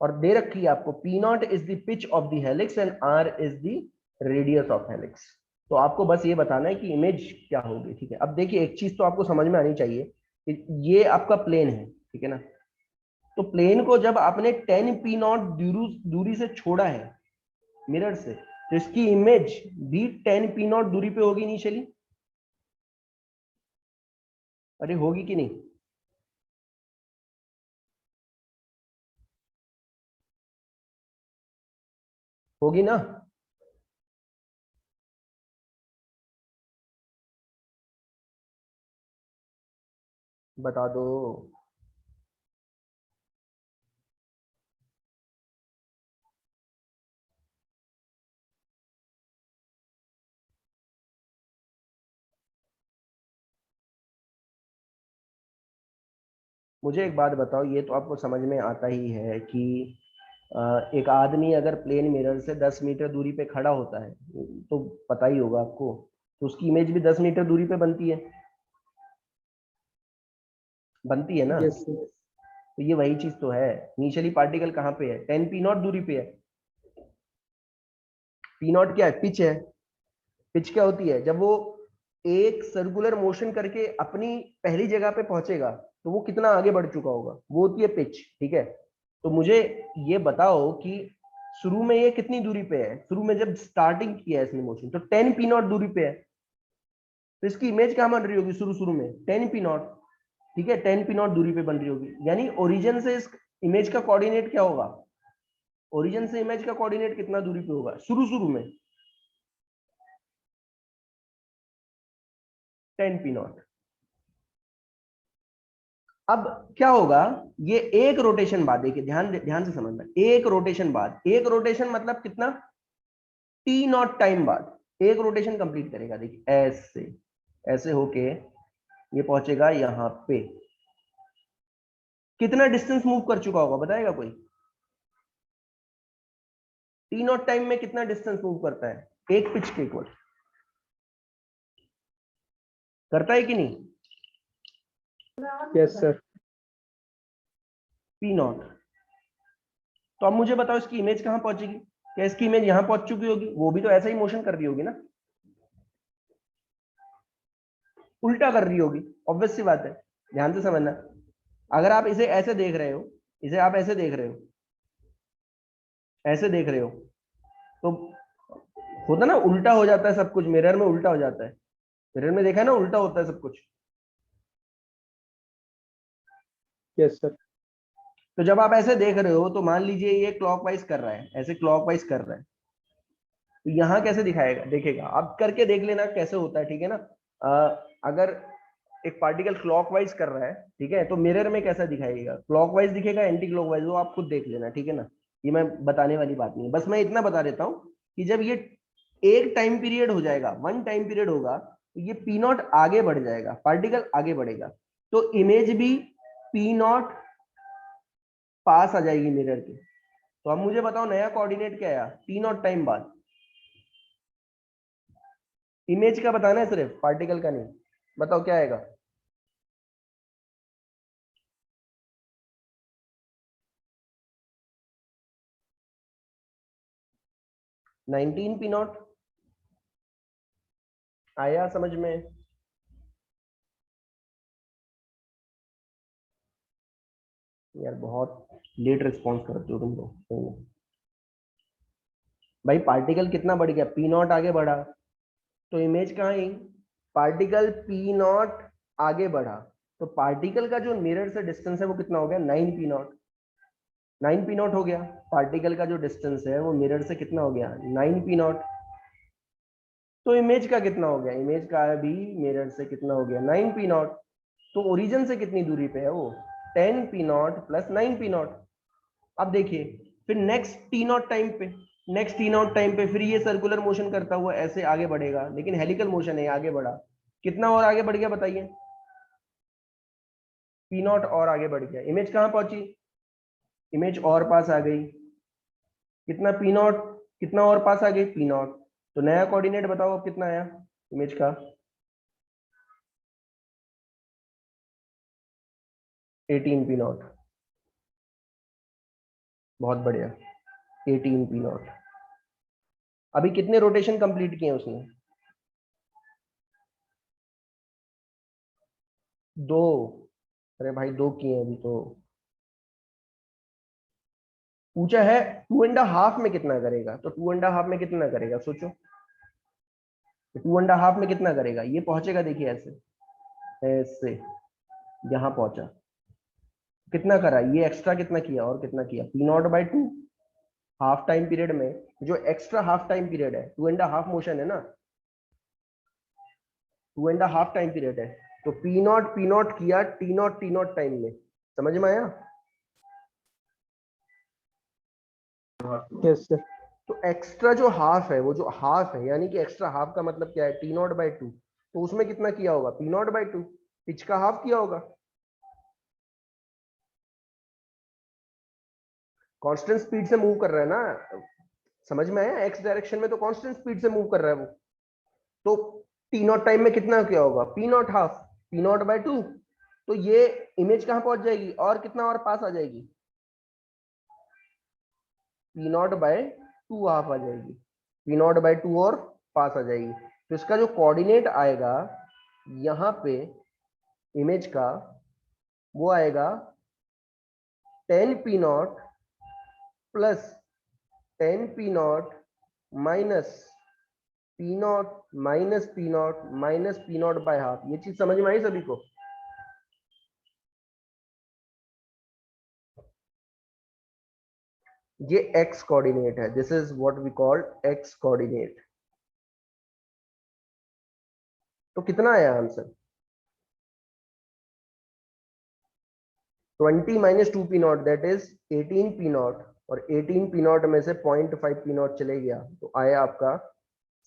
और दे रखी है आपको P naught is the pitch of the helix and R is the radius of helix. तो आपको बस ये बताना है कि इमेज क्या होगी, ठीक है। अब देखिए एक चीज तो आपको समझ में आनी चाहिए कि ये आपका प्लेन है, ठीक है ना। तो प्लेन को जब आपने 10 p0 दूरी से छोड़ा है मिरर से, तो इसकी इमेज भी 10 p0 दूरी पे होगी इनिशियली। अरे होगी कि नहीं? होगी ना। बता दो। मुझे एक बात बताओ, ये तो आपको समझ में आता ही है कि एक आदमी अगर प्लेन मिरर से 10 मीटर दूरी पे खड़ा होता है, तो पता ही होगा आपको, तो उसकी इमेज भी 10 मीटर दूरी पे बनती है, बनती है ना। Yes sir. तो ये वही चीज तो है। इनिशियली पार्टिकल कहाँ पे है? 10 p0 दूरी पे है। p0 क्या है? पिच है। पिच क्या होती है? जब वो एक सर्कुलर मोशन करके अपनी पहली जगह पे पहुंचेगा तो वो कितना आगे बढ़ चुका होगा, वो होती है पिच, ठीक है। तो मुझे ये बताओ कि शुरू में ये कितनी दूरी पे है? शुरू में जब स्टार्टिंग किया है इसने मोशन तो 10 p0 दूरी पे है। तो इसकी इमेज क्या बन रही होगी शुरू शुरू में? 10 p0, ठीक है। 10 p0 दूरी पे बन रही होगी, यानी ओरिजिन से इस इमेज का कोऑर्डिनेट क्या होगा? ओरिजिन से इमेज का कोऑर्डिनेट कितना दूरी पे होगा शुरू शुरू में? 10 p0। अब क्या होगा, ये एक रोटेशन बाद, देखिए ध्यान ध्यान से समझना, एक रोटेशन बाद, एक रोटेशन मतलब कितना? t0 टाइम बाद एक रोटेशन कंप्लीट करेगा। देखिए ऐसे, ऐसे होके ये पहुंचेगा यहाँ पे। कितना डिस्टेंस मूव कर चुका होगा, बताएगा कोई? t0 टाइम में कितना डिस्टेंस मूव करता है एक पिच के इक्वल? करता है कि नहीं? Yes sir. p0। तो अब मुझे बताओ इसकी इमेज कहां पहुंचेगी? क्या इसकी इमेज यहां पहुंच चुकी होगी? वो भी तो ऐसा ही मोशन कर रही होगी ना। उल्टा कर रही होगी, ऑब्वियस सी बात है। ध्यान से समझना, अगर आप इसे ऐसे देख रहे हो, इसे आप ऐसे देख रहे हो, ऐसे देख रहे हो, तो होता ना उल्टा हो जाता है सब कुछ, मिरर में उल्टा हो जाता है। मिरर में देखा है ना, उल्टा होता है सब कुछ। Yes sir. तो जब आप ऐसे देख रहे हो तो मान लीजिए ये क्लॉकवाइज कर रहा है, ऐसे क्लॉकवाइज कर रहा है, तो यहाँ कैसे दिखाएगा, देखेगा, आप करके देख लेना कैसे होता है, ठीक है ना। अगर एक पार्टिकल क्लॉकवाइज कर रहा है, ठीक है, तो मिरर में कैसा दिखाएगा, क्लॉकवाइज दिखेगा, एंटी क्लॉकवाइज, वो आप खुद देख लेना, ठीक है ना। ये मैं बताने वाली बात नहीं है, बस मैं इतना बता देता हूँ कि जब ये एक टाइम पीरियड हो जाएगा, वन टाइम पीरियड होगा, तो ये पी नॉट आगे बढ़ जाएगा, पार्टिकल आगे बढ़ेगा, तो इमेज भी पी नॉट पास आ जाएगी मिरर के। तो अब मुझे बताओ नया कोऑर्डिनेट क्या आया पी नॉट टाइम बाद। इमेज का बताना है सिर्फ, पार्टिकल का नहीं। बताओ क्या आएगा। 19 पी नॉट आया समझ में। यार बहुत लेट रिस्पॉन्स करते हो तुम लोग। भाई पार्टिकल कितना बढ़ गया, पी नॉट आगे बढ़ा, तो इमेज कहाँ आई, पार्टिकल पी नॉट आगे बढ़ा, तो पार्टिकल का जो मिरर से डिस्टेंस है वो कितना हो गया, 9 पी नॉट। 9 पी नॉट हो गया, पार्टिकल का जो डिस्टेंस है वो मिरर से कितना हो गया, 9 पी नॉट। तो इमेज का कितना हो गया, इमेज का भी मिरर से कितना हो गया, 9 पी नॉट। तो ओरिजिन से कितनी दूरी पे है वो, 10 P naught plus 9 P not. अब देखिए फिर नेक्स्ट टी नॉट टाइम पे, नेक्स्ट टी नॉट टाइम पे फिर ये सर्कुलर मोशन करता हुआ ऐसे आगे बढ़ेगा, लेकिन हेलिकल मोशन है, आगे बढ़ा, कितना और आगे बढ़ गया बताइए, पी नॉट और आगे बढ़ गया, इमेज कहाँ पहुंची, इमेज और पास आ गई, कितना पी नॉट, कितना और पास आ गई, पी नॉट। तो नया कोऑर्डिनेट बताओ अब कितना आया इमेज का, 18 पी नॉट। बहुत बढ़िया, 18 पी नॉट। अभी कितने रोटेशन कंप्लीट किए उसने, 2। अरे भाई 2 किए अभी तो। पूछा है 2.5 में कितना करेगा, तो 2.5 में कितना करेगा सोचो, 2.5 में कितना करेगा, ये पहुंचेगा देखिए ऐसे, ऐसे यहां पहुंचा, कितना करा, ये एक्स्ट्रा कितना किया और कितना किया, P not by 2। Half time period में जो एक्स्ट्रा हाफ टाइम पीरियड है, 2.5 मोशन है ना, 2.5 टाइम पीरियड है, तो पी नॉट किया टी नॉट टाइम में। समझ में आया। Yes sir. तो एक्स्ट्रा जो हाफ है, वो जो हाफ है, यानी कि एक्स्ट्रा हाफ का मतलब क्या है, टी नॉट बाई 2, तो उसमें कितना किया होगा, पी नॉट बाई 2, पिच का हाफ किया होगा। कांस्टेंट स्पीड से मूव कर रहा है ना, समझ में आया, एक्स डायरेक्शन में तो कांस्टेंट स्पीड से मूव कर रहा है वो। तो टी नॉट टाइम में कितना क्या होगा, P not half, P not by 2। तो ये इमेज कहां पहुंच जाएगी और कितना और पास आ जाएगी, पी नॉट बाय 2 हाफ आ जाएगी, पी नॉट बाय 2 और पास आ जाएगी। तो इसका जो कोऑर्डिनेट आएगा यहाँ पे इमेज का, वो आएगा 10 P naught plus 10 P naught minus P naught minus P naught minus P naught by half. ये चीज समझ में आई सभी को। ये एक्स कोऑर्डिनेट है, this is what we call X coordinate. तो कितना आया answer, 20 minus 2 P naught that is 18 P naught, और 18 पी नॉट में से 0.5 पी नॉट चले गया, तो आया आपका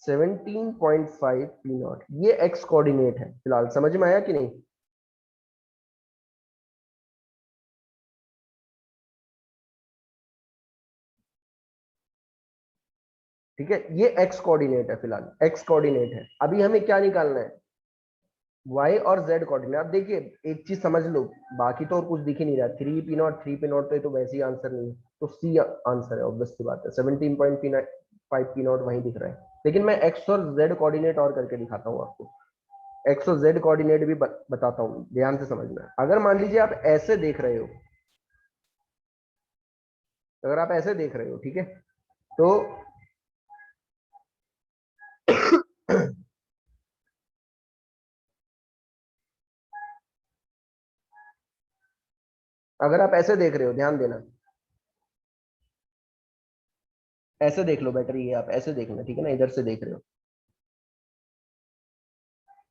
17.5 पी नॉट। ये एक्स कोऑर्डिनेट है, फिलहाल समझ में आया कि नहीं। ठीक है, ये एक्स कोऑर्डिनेट है, फिलहाल एक्स कोऑर्डिनेट है। अभी हमें क्या निकालना है, वाई और जेड कोऑर्डिनेट। अब देखिए एक चीज समझ लो, बाकी तो और कुछ दिख ही नहीं रहा, 3 पी नॉट 3 पी नॉट, तो वैसे ही आंसर नहीं है, तो सी आंसर है, ऑब्वियस सी बात है, 17.5 पी नॉट वहीं दिख रहा है। लेकिन मैं एक्स और जेड कोऑर्डिनेट और करके दिखाता हूँ आपको। एक्स और जेड कोऑर्डिनेट भी बताता हूं, ध्यान से समझना। अगर मान लीजिए आप ऐसे देख रहे हो, अगर आप ऐसे देख रहे हो, ठीक है, तो अगर आप ऐसे देख रहे हो, ध्यान देना, ऐसे देख लो, बेटर ये आप ऐसे देखना, ठीक है ना, इधर से देख रहे हो,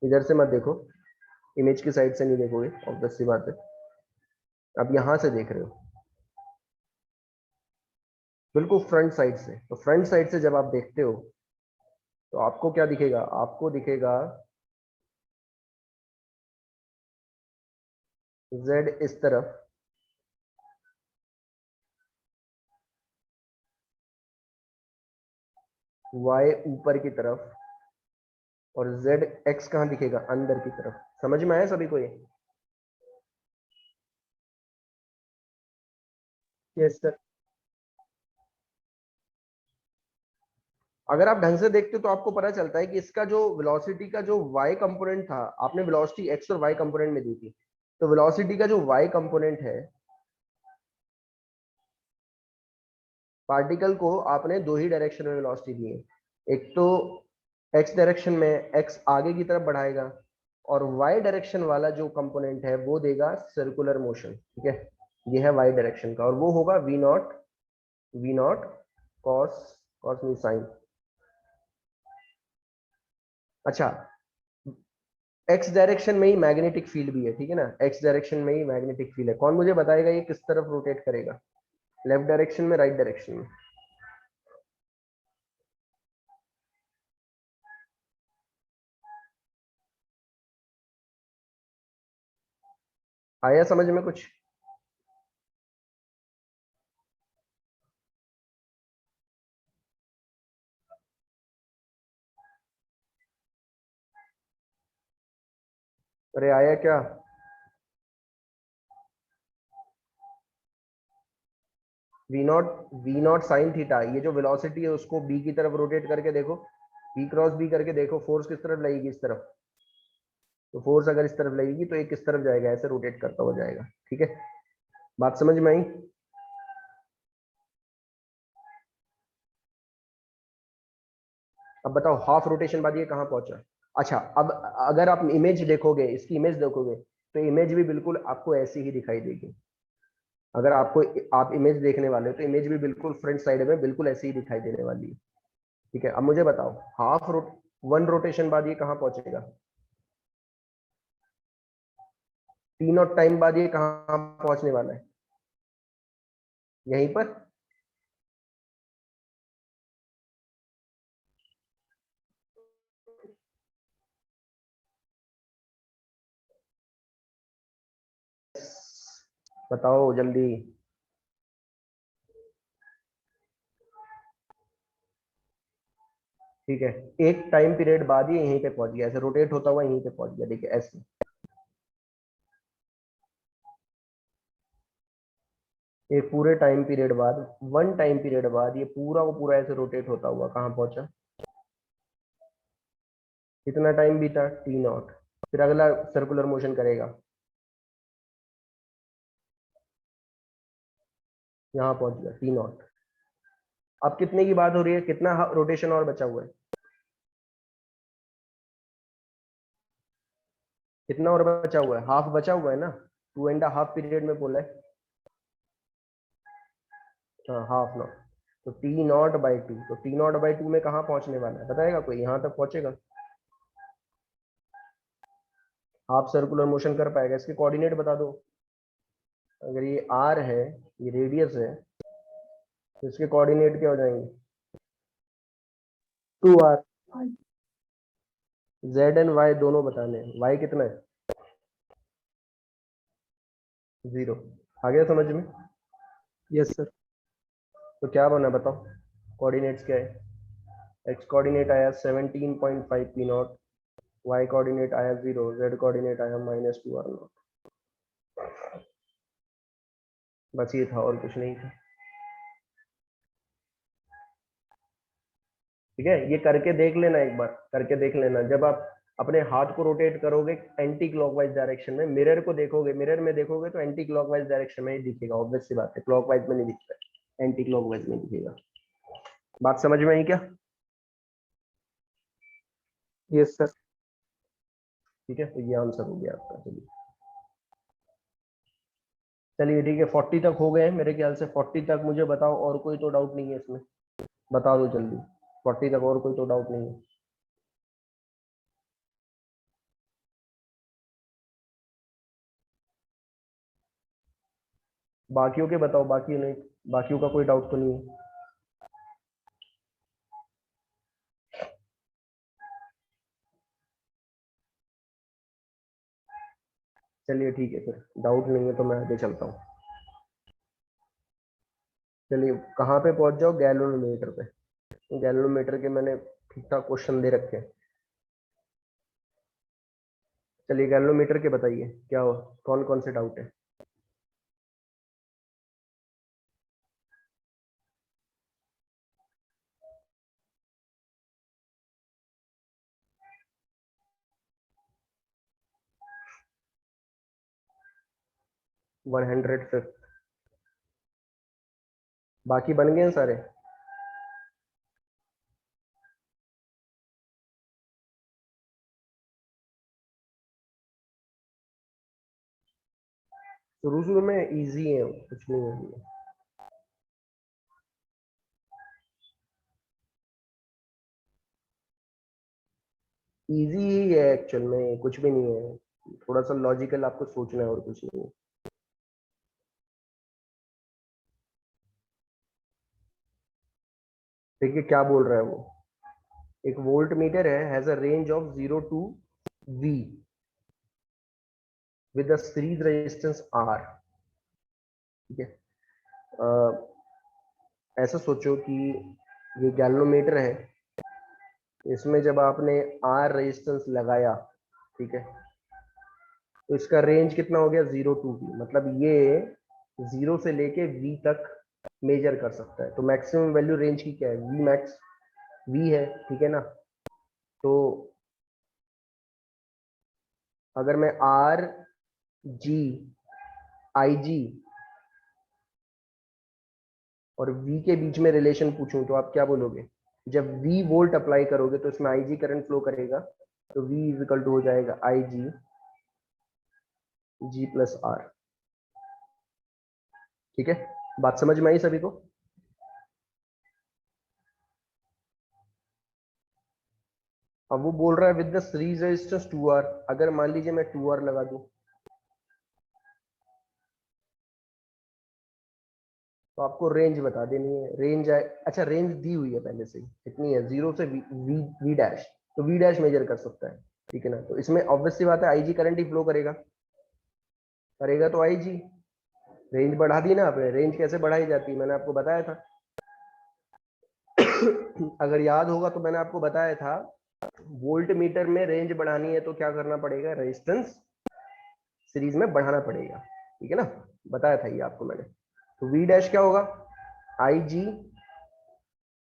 इधर से मत देखो, इमेज की साइड से नहीं देखोगे, ऑब्वियस सी बात है। अब यहां से देख रहे हो, बिल्कुल फ्रंट साइड से। तो फ्रंट साइड से जब आप देखते हो तो आपको क्या दिखेगा? आपको दिखेगा z इस तरफ, y ऊपर की तरफ, और z x कहाँ दिखेगा? अंदर की तरफ। समझ में आया सभी को ये? Yes sir. अगर आप ढंग से देखते हो तो आपको पता चलता है कि इसका जो वेलोसिटी का जो y कंपोनेंट था, आपने वेलोसिटी x और y कंपोनेंट में दी थी, तो वेलोसिटी का जो y कंपोनेंट है, पार्टिकल को आपने दो ही डायरेक्शन में वेलोसिटी दी है। एक तो x डायरेक्शन में x आगे की तरफ बढ़ाएगा, और y डायरेक्शन वाला जो कंपोनेंट है वो देगा सर्कुलर मोशन, ठीक है। ये है y डायरेक्शन का, और वो होगा v नॉट कॉस, कॉस नहीं साइन। अच्छा, एक्स डायरेक्शन में ही मैग्नेटिक फील्ड भी है, ठीक है ना, एक्स डायरेक्शन में ही मैग्नेटिक फील्ड है। कौन मुझे बताएगा ये किस तरफ रोटेट करेगा? लेफ्ट डायरेक्शन में, राइट डायरेक्शन में? आया समझ में कुछ? अरे आया क्या? वी नॉट साइन थीटा, ये जो वेलोसिटी है उसको बी की तरफ रोटेट करके देखो, बी क्रॉस बी करके देखो, फोर्स किस तरफ लगेगी? इस तरफ। तो फोर्स अगर इस तरफ लगेगी तो ये किस तरफ जाएगा? ऐसे रोटेट करता हुआ जाएगा, ठीक है। बात समझ में आई? अब बताओ हाफ रोटेशन बाद ये कहाँ पहुंचा? अच्छा, अब अगर आप इमेज देखोगे, इसकी इमेज देखोगे, तो इमेज भी बिल्कुल आपको ऐसी ही दिखाई देगी। अगर आपको, आप इमेज देखने वाले हो तो इमेज भी बिल्कुल फ्रंट साइड में बिल्कुल ऐसी ही दिखाई देने वाली है, ठीक है। अब मुझे बताओ, हाफ रोट वन रोटेशन बाद ये कहाँ पहुंचेगा? तीन और टाइम बाद ये कहाँ पहुंचने वाला है? यहीं पर। बताओ जल्दी। ठीक है, एक टाइम पीरियड बाद ये यहीं पे पहुंच गया, ऐसे रोटेट होता हुआ यहीं पे पहुंच गया, देखिए ऐसे। एक पूरे टाइम पीरियड बाद, वन टाइम पीरियड बाद ये पूरा वो पूरा ऐसे रोटेट होता हुआ कहाँ पहुंचा? कितना टाइम बीता? T not. फिर अगला सर्कुलर मोशन करेगा, यहाँ पहुंच गया टी नॉट। अब कितने की बात हो रही है? कितना रोटेशन और बचा हुआ है? कितना और बचा हुआ है? हाफ बचा हुआ है ना, 2.5 पीरियड में बोला है। हाँ, हाफ नॉट। तो T0/2, तो T0/2 में कहाँ पहुंचने वाला है बताएगा कोई? यहाँ तक पहुंचेगा, हाफ सर्कुलर मोशन कर पाएगा? इसके कोऑर्डिनेट बता दो। अगर ये R है, ये रेडियस है, तो इसके कोऑर्डिनेट क्या हो जाएंगे? 2r। Z एंड Y दोनों बताने हैं। Y कितना है? 0। आ गया समझ में? Yes sir. तो क्या बना बताओ, कोऑर्डिनेट्स क्या है? X कोऑर्डिनेट आया 17.5 P0, Y कोऑर्डिनेट आया 0, Z कोऑर्डिनेट आया -2r0। बस ये था, और कुछ नहीं था, ठीक है। ये करके देख लेना, एक बार करके देख लेना। जब आप अपने हाथ को रोटेट करोगे एंटी क्लॉकवाइज डायरेक्शन में, मिरर को देखोगे, मिरर में देखोगे तो एंटी क्लॉकवाइज डायरेक्शन में ही दिखेगा, ऑब्वियस सी बात है, क्लॉकवाइज में नहीं दिखता है, एंटी क्लॉकवाइज में दिखेगा। बात समझ में आई क्या? Yes sir. ठीक है, तो ये आंसर हो गया आपका। चलिए चलिए ठीक है, 40 तक हो गए हैं मेरे ख्याल से। 40 तक मुझे बताओ, और कोई तो डाउट नहीं है इसमें? बता दो जल्दी, 40 तक और कोई तो डाउट नहीं है? बाकियों के बताओ, बाकी नहीं, बाकियों का कोई डाउट तो नहीं है? चलिए ठीक है, फिर डाउट नहीं है तो मैं आगे चलता हूँ। चलिए कहाँ पे पहुंच जाओ, गैलोमीटर पे। गैलोमीटर के मैंने ठीक ठाक क्वेश्चन दे रखे हैं। चलिए गैलोमीटर के बताइए, क्या हो, कौन कौन से डाउट है? वन हंड्रेड फिफ्थ, बाकी बन गए हैं सारे? शुरू शुरू में इजी है, कुछ नहीं है। इजी ही है एक्चुअल में, कुछ भी नहीं है, थोड़ा सा लॉजिकल आपको सोचना है और कुछ नहीं है। देखिए क्या बोल रहा है वो, एक वोल्ट मीटर है, has a range of 0 to V with a series resistance R। ठीक है, ऐसा सोचो कि ये गैल्वेनोमीटर है, इसमें जब आपने R रेजिस्टेंस लगाया, ठीक है, तो इसका रेंज कितना हो गया, 0 टू V, मतलब ये 0 से लेके V तक मेजर कर सकता है। तो मैक्सिमम वैल्यू रेंज की क्या है, V मैक्स, V है, ठीक है ना? तो अगर मैं R G आई जी और V के बीच में रिलेशन पूछूं तो आप क्या बोलोगे? जब V वोल्ट अप्लाई करोगे तो इसमें IG करंट फ्लो करेगा, तो V इज इक्वल टू हो जाएगा IG G प्लस R। ठीक है, बात समझ में आई सभी को? अब वो बोल रहा है with the series resistance 2R, अगर मान लीजिए मैं 2R लगा दूं तो आपको रेंज बता देनी है, रेंज है, अच्छा रेंज दी हुई है पहले से ही, कितनी है, 0 से वी डैश, तो वी डैश मेजर कर सकता है, ठीक है ना? तो इसमें ऑब्वियस सी बात है आईजी करंट ही फ्लो करेगा, करेगा तो आईजी। रेंज बढ़ा दी ना आपने, रेंज कैसे बढ़ाई जाती है मैंने आपको बताया था। अगर याद होगा तो मैंने आपको बताया था, वोल्ट मीटर में रेंज बढ़ानी है तो क्या करना पड़ेगा, रेजिस्टेंस सीरीज में बढ़ाना पड़ेगा, ठीक है ना? बताया था ये आपको मैंने। तो वी डैश क्या होगा, आई जी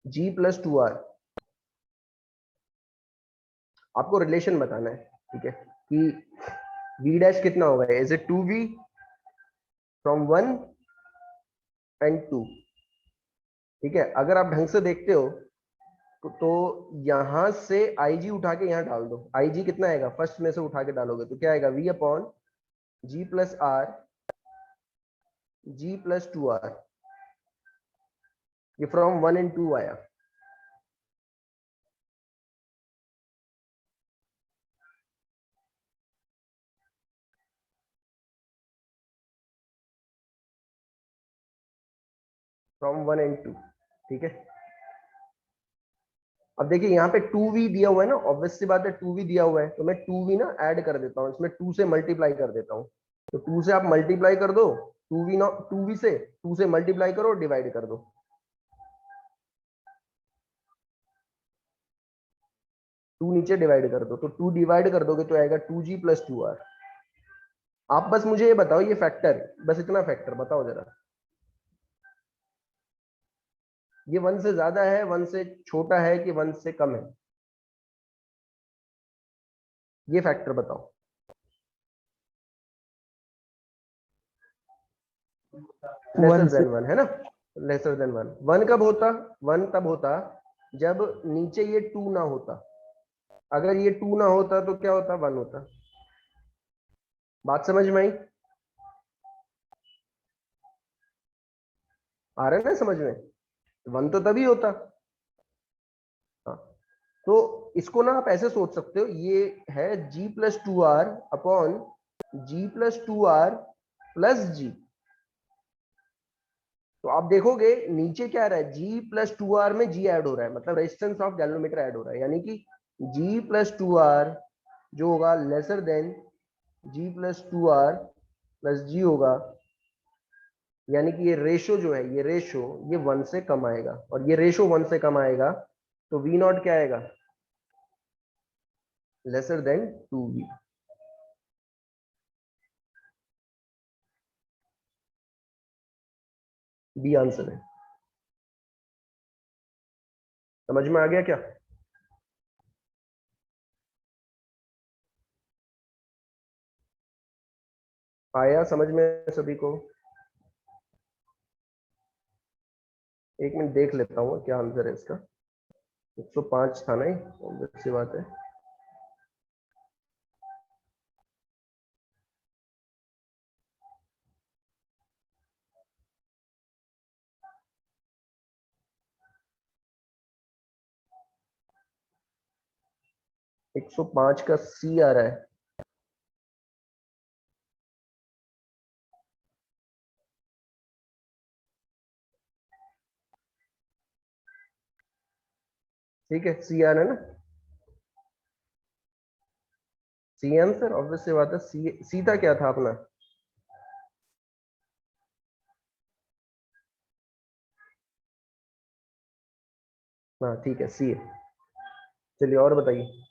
जी प्लस 2R। आपको रिलेशन बताना है, ठीक है, कि वी डैश कितना होगा, is it 2V from 1 and 2। ठीक है, अगर आप ढंग से देखते हो तो यहां से IG उठा के यहां डाल दो, IG कितना आएगा, फर्स्ट में से उठा के डालोगे तो क्या आएगा, V upon G plus R G plus 2R। ये फ्रॉम 1 एंड 2 आया, फ्रॉम 1 एंड 2। ठीक है, अब देखिए यहाँ पे 2V दिया हुआ है ना, ऑब्वियस सी बात है 2V दिया हुआ है, तो मैं 2V ना ऐड कर देता हूँ इसमें, 2 से मल्टीप्लाई कर देता हूँ। तो 2 से आप मल्टीप्लाई कर दो, 2V नॉ 2V से 2 से मल्टीप्लाई करो, डिवाइड कर दो, 2 नीचे डिवाइड कर दो, तो 2 डिवाइड कर दोगे तो आएगा 2G प्लस 2R। आप बस मुझे ये बताओ, ये फैक्टर, बस इतना फैक्टर बताओ जरा, ये 1 से ज्यादा है, 1 से छोटा है कि 1 से कम है? ये फैक्टर बताओ। लेसर देन 1 है ना, लेसर देन 1। 1 कब होता, 1 तब होता जब नीचे ये 2 ना होता। अगर ये 2 ना होता तो क्या होता, 1 होता। बात समझ में आई, आ रहा है ना समझ में? 1 तो तभी होता। हाँ, तो इसको ना आप ऐसे सोच सकते हो, ये है G+2R upon G+2R plus G। तो आप देखोगे नीचे क्या रहा है, G+2R में G ऐड हो रहा है, मतलब रेजिस्टेंस ऑफ गैल्वेनोमीटर ऐड हो रहा है, यानी कि G+2R जो होगा lesser than G+2R plus G होगा। यानी कि ये रेशो जो है, ये रेशो ये 1 से कम आएगा, और ये रेशो 1 से कम आएगा तो V नॉट क्या आएगा, lesser than 2V। B answer है। समझ में आ गया क्या? आया समझ में सभी को? एक मिनट देख लेता हूँ क्या आंसर है इसका। 105 था नहीं, obvious सी बात है। एक 105 का सी आ रहा है। ठीक है, सी आ रहा है ना, सी आंसर ऑब्वियस सी बात है। सी सीधा क्या था अपना, हाँ ठीक है सी है। चलिए और बताइए।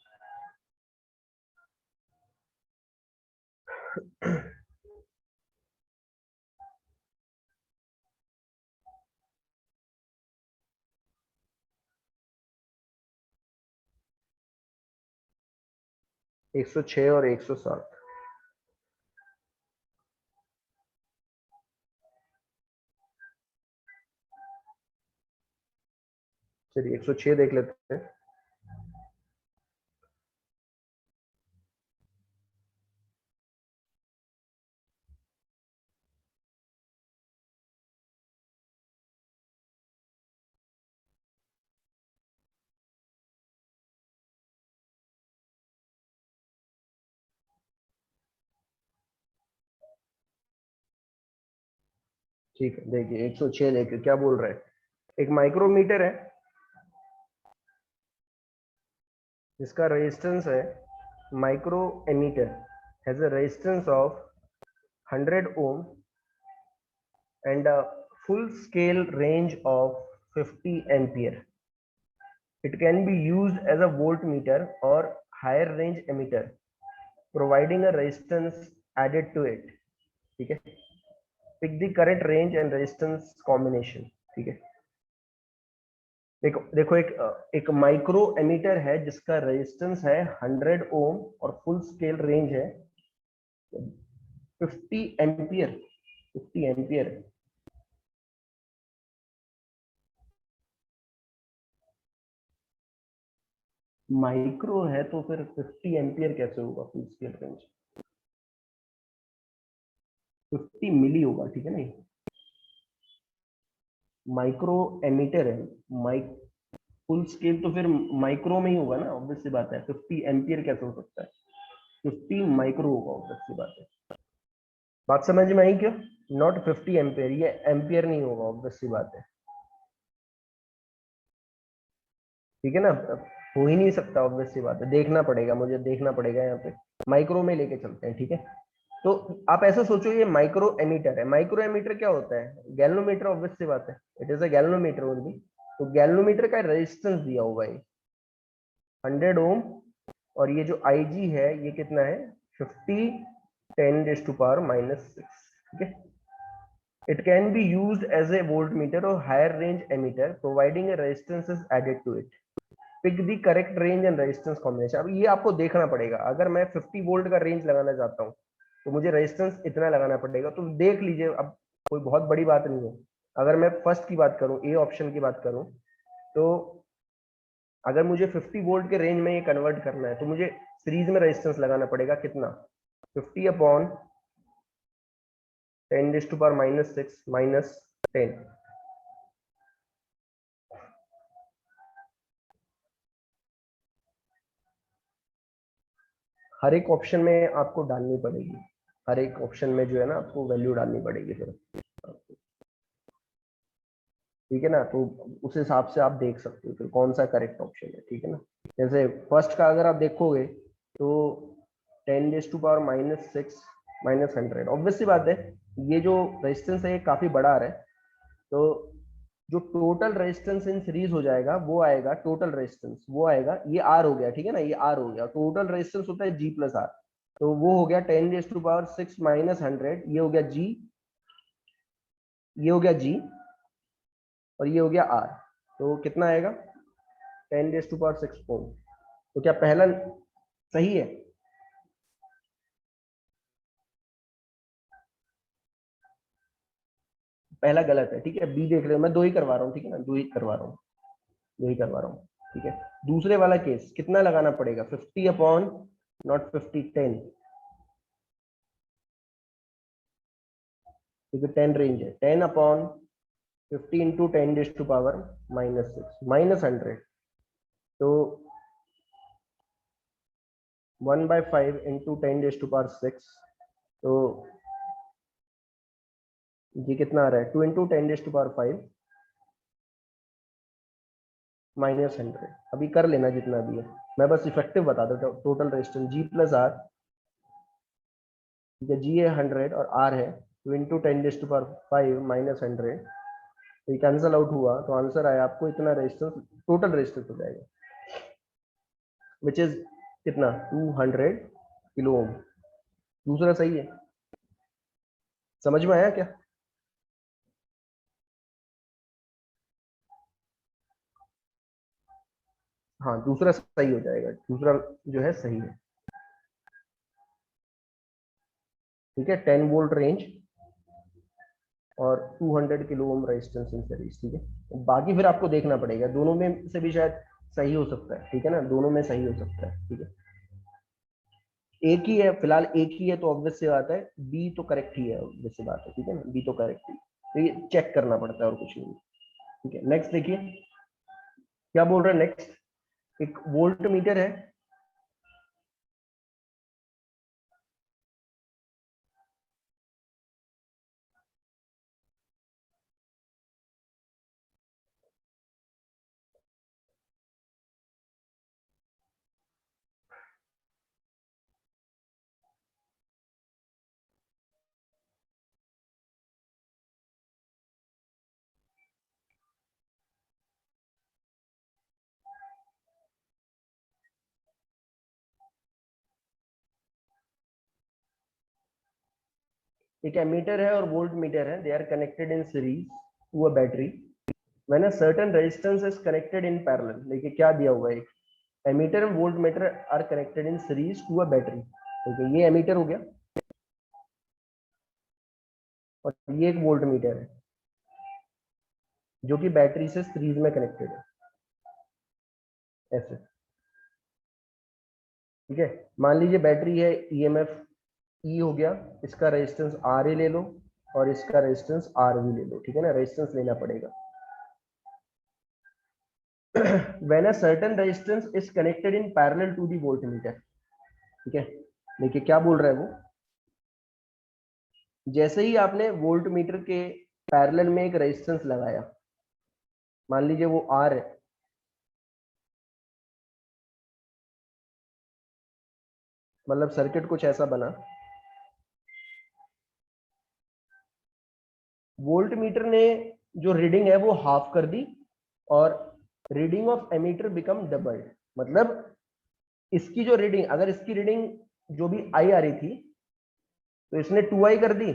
106 और 107। चलिए 106 देख लेते हैं। ठीक है, देखिए 106 देखिए क्या बोल रहा है। एक माइक्रोमीटर है जिसका रेजिस्टेंस है, micro ammeter has a resistance of 100 ohm and a full scale range of 50 ampere. It can be used as a voltmeter or higher range emitter, providing a resistance added to it. ठीक है, pick the current range and resistance combination। ठीक है, देखो देखो एक माइक्रो एमीटर है जिसका रेजिस्टेंस है 100 ओम और फुल स्केल रेंज है 50 एम्पियर। 50 एम्पियर माइक्रो है तो फिर 50 एम्पियर कैसे होगा फुल स्केल रेंज? 50 मिली होगा, ठीक है नहीं, माइक्रो एमीटर है। माइक फुल स्केल तो फिर माइक्रो में ही होगा ना, ऑब्वियस सी बात है। 50 एम्पियर कैसे हो सकता है, 50 माइक्रो होगा, ऑब्वियस सी बात है। बात समझ में आई क्यों? नॉट 50 एम्पियर, ये एम्पियर नहीं होगा, ऑब्वियस सी बात है। ठीक है ना, हो ही नहीं सकता, ऑब्वियस सी बात है। देखना पड़ेगा, मुझे देखना पड़ेगा यहाँ पे। माइक्रो में लेके चलते हैं, ठीक है। तो आप ऐसा सोचो, ये माइक्रो एमीटर है। माइक्रो एमीटर क्या होता है, गैल्वेनोमीटर, ऑब्वियस सी बात है, it is a galvanometer only. तो गैल्वेनोमीटर का रेजिस्टेंस दिया हुआ है 100 ओम, और ये जो आई जी है ये कितना है, 50 10⁻⁻⁶। ठीक है, it can be used as a voltmeter or higher range emitter, providing a resistance is added to it। Pick the correct range and resistance combination. अब ये आपको देखना पड़ेगा, अगर मैं 50 वोल्ट का रेंज लगाना चाहता हूँ तो मुझे रेजिस्टेंस इतना लगाना पड़ेगा, तो देख लीजिए, अब कोई बहुत बड़ी बात नहीं है। अगर मैं फर्स्ट की बात करूं, ए ऑप्शन की बात करूं, तो अगर मुझे 50 वोल्ट के रेंज में ये कन्वर्ट करना है तो मुझे सीरीज में रेजिस्टेंस लगाना पड़ेगा कितना, 50 अपॉन 10⁻⁻6 माइनस 10। हर एक ऑप्शन में आपको डालनी पड़ेगी, हर एक ऑप्शन में जो है ना आपको वैल्यू डालनी पड़ेगी फिर, ठीक है ना। तो उस हिसाब से आप देख सकते हो फिर कौन सा करेक्ट ऑप्शन है, ठीक है ना। जैसे फर्स्ट का अगर आप देखोगे तो 10⁻⁻6 माइनस 100, ऑब्वियस सी बात है, ये जो रेजिस्टेंस है ये काफी बड़ा आ रहा है, तो जो टोटल रेजिस्टेंस इन सीरीज हो जाएगा वो आएगा, टोटल रेजिस्टेंस वो आएगा, ये आर हो गया, ठीक है ना, ये आर हो गया, टोटल रेजिस्टेंस होता है जी प्लस आर, तो वो हो गया 10⁻6 माइनस 100, ये हो गया जी, ये हो गया जी, और ये हो गया आर, तो कितना आएगा 10⁻6 ओम। तो क्या पहला सही है? पहला गलत है, ठीक है, बी देख रहे हो, मैं दो ही करवा रहा हूँ, ठीक है ना, दो ही करवा रहा हूँ, दो ही करवा रहा हूँ, ठीक है। दूसरे वाला केस कितना लगाना पड़ेगा, 50 अपॉन नॉट 50, 10, क्योंकि 10 रेंज है, 10 अपॉन 50 इंटू 10⁻⁻6 माइनस 100, तो 1/5 इंटू 10⁻6, तो ये कितना आ रहा है, 2 इंटू 10⁻5 माइनस 100। अभी कर लेना जितना भी है, मैं बस इफेक्टिव बता देता हूँ। Total resistance G plus R, ठीक है, जी है 100 और आर है 2 इंटू 10⁻5 माइनस 100, तो ये कैंसिल आउट हुआ, तो आंसर आया आपको इतना रेजिस्टेंस, टोटल रेजिस्टेंस हो जाएगा, विच इज कितना 200 किलो ओम। दूसरा सही है, समझ में आया क्या? हाँ दूसरा सही हो जाएगा, दूसरा जो है सही है, ठीक है, 10 वोल्ट रेंज और 200 kilo ohm resistance in series, ठीक है। बाकी फिर आपको देखना पड़ेगा, दोनों में से भी शायद सही हो सकता है, ठीक है ना, दोनों में सही हो सकता है, ठीक है। एक ही है फिलहाल, एक ही है, तो ऑब्वियस सी बात है बी तो करेक्ट ही है, ऑब्वियस सी बात है, ठीक है ना, बी तो करेक्ट ही, तो ये चेक करना पड़ता है और कुछ नहीं, ठीक है। नेक्स्ट देखिए क्या बोल रहा है नेक्स्ट, एक वोल्ट मीटर है, एक एमीटर है और वोल्ट मीटर है, they are connected in series to a battery when a certain resistance is connected in parallel. देखिए क्या दिया हुआ है, एक ammeter and voltmeter are connected in series to a battery, ठीक है, ये एमीटर हो गया और ये एक वोल्ट मीटर है जो कि बैटरी से सीरीज में कनेक्टेड है, ऐसे, ठीक है। मान लीजिए बैटरी है, ईएमएफ ई हो गया, इसका रेजिस्टेंस आर ए ले लो और इसका रेजिस्टेंस आर वी ले लो, ठीक है ना, रेजिस्टेंस लेना पड़ेगा। when a certain resistance is connected in parallel to the voltmeter, ठीक है। देखिए क्या बोल रहा है वो, जैसे ही आपने वोल्ट मीटर के पैरेलल में एक रेजिस्टेंस लगाया, मान लीजिए वो आर है, मतलब सर्किट कुछ ऐसा बना, वोल्ट मीटर ने जो रीडिंग है वो हाफ कर दी और reading of ammeter become double, मतलब इसकी जो रीडिंग, अगर इसकी रीडिंग जो भी आई आ रही थी तो इसने 2i कर दी,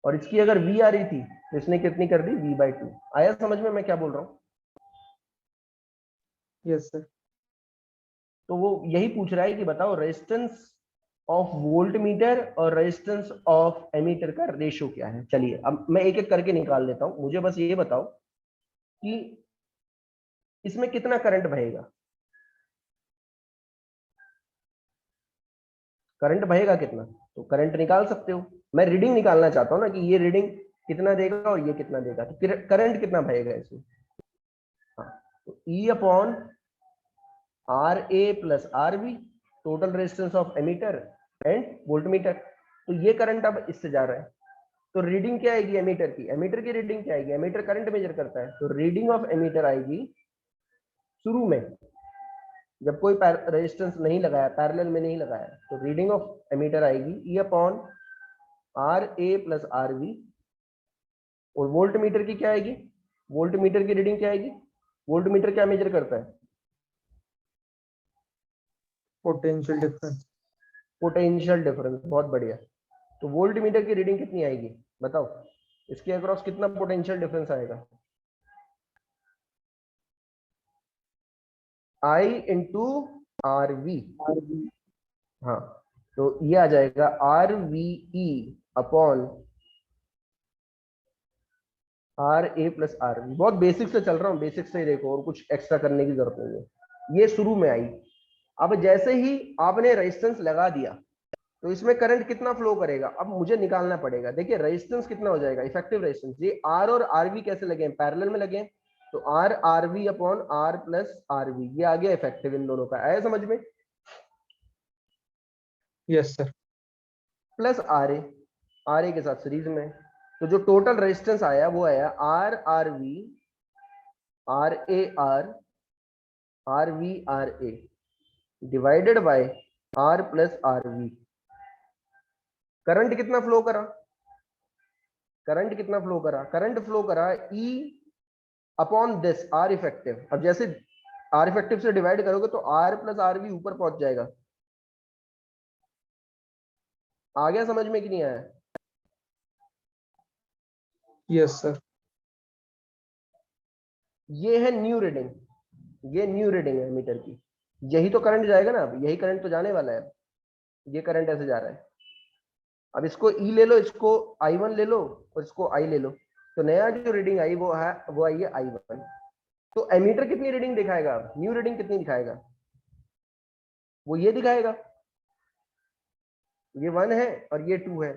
और इसकी अगर v आ रही थी तो इसने कितनी कर दी, v/2। आया समझ में मैं क्या बोल रहा हूँ? Yes sir. तो वो यही पूछ रहा है कि बताओ रेजिस्टेंस ऑफ वोल्ट मीटर और रेजिस्टेंस ऑफ एमीटर का रेशियो क्या है। चलिए अब मैं एक एक करके निकाल देता हूं, मुझे बस ये बताओ कि इसमें कितना करंट बहेगा, करंट बहेगा कितना, तो करंट निकाल सकते हो। मैं रीडिंग निकालना चाहता हूं ना कि ये रीडिंग कितना देगा और ये कितना देगा, तो करंट कितना बहेगा इसमें। हाँ, तो E upon R A plus R B, total resistance of ammeter and voltmeter. तो ये करंट अब इससे जा रहा है, तो रीडिंग क्या आएगी एमीटर की, एमीटर की रीडिंग क्या आएगी, एमीटर करंट मेजर करता है, तो रीडिंग ऑफ एमीटर आएगी शुरू में जब कोई रेजिस्टेंस नहीं लगाया, पैरेलल में नहीं लगाया, तो रीडिंग ऑफ एमीटर आएगी E upon R A plus R B. और वोल्ट मीटर की क्या आएगी, वोल्ट मीटर की रीडिंग क्या आएगी, वोल्ट मीटर क्या मेजर करता है, पोटेंशियल डिफरेंस। Potential difference. बहुत बढ़िया। तो वोल्ट मीटर की रीडिंग कितनी आएगी बताओ, इसके अक्रॉस कितना पोटेंशियल डिफरेंस आएगा, आई इंटू आर वी। हाँ, तो ये आ जाएगा R V E upon R A plus R B. बहुत बेसिक से चल रहा हूँ, बेसिक से ही देखो, और कुछ एक्स्ट्रा करने की जरूरत नहीं है। ये शुरू में आई। अब जैसे ही आपने रेजिस्टेंस लगा दिया तो इसमें करंट कितना फ्लो करेगा, अब मुझे निकालना पड़ेगा। देखिए रेजिस्टेंस कितना हो जाएगा, इफेक्टिव रेजिस्टेंस, ये आर और आर बी कैसे लगे हैं, पैरेलल में लगे हैं, तो R R B upon R plus R B, ये आ गया इफेक्टिव इन दोनों का। आया समझ में। Yes sir. Plus R A के साथ सीरीज में, तो जो टोटल रेजिस्टेंस आया वो आया R are V R A R V R A divided by R plus R V. Current कितना फ्लो करा, करंट कितना फ्लो करा, करंट फ्लो करा E upon this R effective. अब जैसे आर इफेक्टिव से डिवाइड करोगे तो आर प्लस आर वी ऊपर पहुंच जाएगा। आ गया समझ में कि नहीं आया। Yes sir. ये है न्यू रीडिंग, ये न्यू रीडिंग है मीटर की। यही तो करंट जाएगा ना, अब यही करंट तो जाने वाला है। ये करंट ऐसे जा रहा है। अब इसको ई ले लो, इसको आई वन ले लो और इसको आई ले लो, तो नया जो रीडिंग आई वो है, वो आई है आई वन। तो एमीटर कितनी रीडिंग दिखाएगा, अब न्यू रीडिंग कितनी दिखाएगा, वो ये दिखाएगा, ये 1 है और ये 2 है।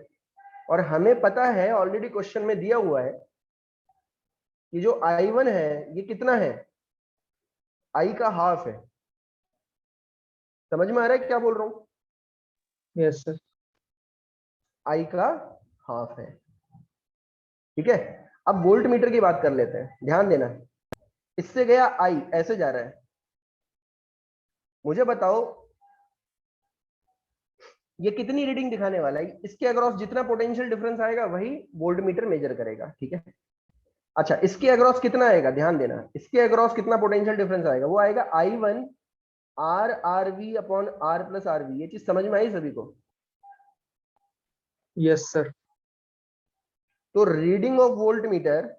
और हमें पता है ऑलरेडी क्वेश्चन में दिया हुआ है कि जो आई वन है ये कितना है, आई का हाफ है। समझ में आ रहा है क्या बोल रहा हूं, यस सर। आई का हाफ है। ठीक है, अब वोल्ट मीटर की बात कर लेते हैं, ध्यान देना। इससे गया आई, ऐसे जा रहा है। मुझे बताओ ये कितनी रीडिंग दिखाने वाला है, इसके अक्रॉस जितना पोटेंशियल डिफरेंस आएगा वही वोल्ट मीटर मेजर करेगा। ठीक है, अच्छा इसके अक्रॉस कितना आएगा, ध्यान देना, इसके अक्रॉस कितना पोटेंशियल डिफरेंस आएगा, वो आएगा I one R are V upon R plus R V. ये चीज समझ में आई सभी को। Yes sir. तो रीडिंग ऑफ वोल्ट मीटर,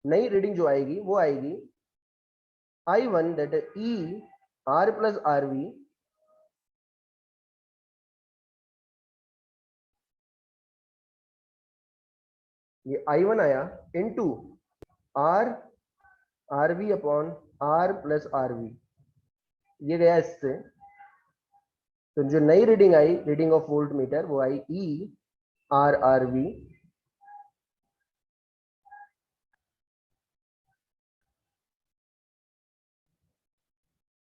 नई रीडिंग जो आएगी वो आएगी I one that E R plus R V ये आई वन आया into R are V upon R plus R V, ये गया इससे। तो जो नई रीडिंग आई, रीडिंग ऑफ वोल्ट मीटर, वो I E R are V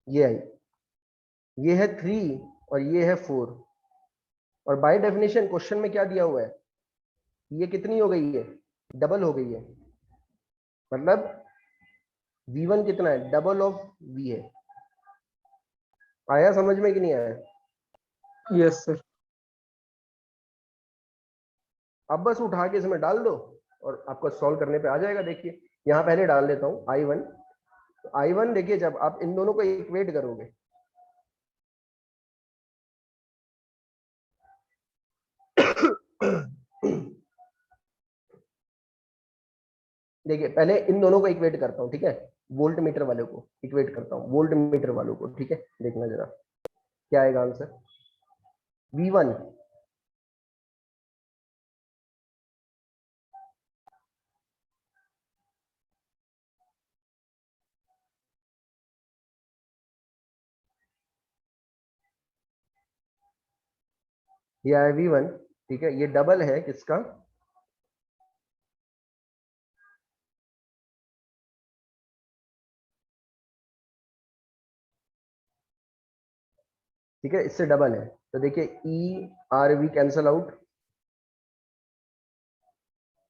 ये आई, ये है 3 और ये है 4। और बाय डेफिनेशन क्वेश्चन में क्या दिया हुआ है, ये कितनी हो गई है, डबल हो गई है। मतलब V1 कितना है, डबल ऑफ V है। आया समझ में कि नहीं आया। Yes sir. अब बस उठा के इसमें डाल दो और आपको सॉल्व करने पे आ जाएगा। देखिए यहाँ पहले डाल देता हूँ आई वन। आई वन देखिए, जब आप इन दोनों को इक्वेट करोगे देखिए पहले इन दोनों को इक्वेट करता हूँ, ठीक है, वोल्ट मीटर वाले को इक्वेट करता हूँ वोल्ट मीटर वालों को, ठीक है, देखना जरा क्या आएगा आंसर। V1 ये आया V1, ठीक है, ये डबल है किसका, ठीक है, इससे डबल है। तो देखिए E R V cancel out,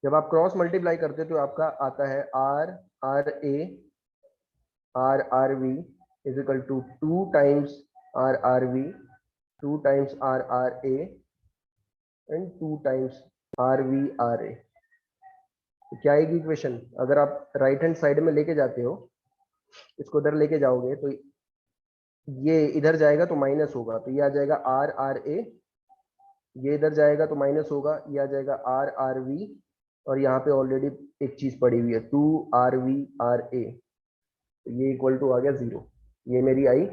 जब आप क्रॉस मल्टीप्लाई करते हो तो आपका आता है r are v is equal to 2 times r v, 2 times r a and 2 times r a. तो क्या आएगी इक्वेशन, अगर आप राइट हैंड साइड में लेके जाते हो, इसको उधर लेके जाओगे तो ये इधर जाएगा तो माइनस होगा, तो ये आ जाएगा आर ए, ये इधर जाएगा तो माइनस होगा, ये आ जाएगा आर वी, और यहाँ पे ऑलरेडी एक चीज पड़ी हुई है 2 RV RA, तो ये इक्वल टू आ गया 0। ये मेरी आई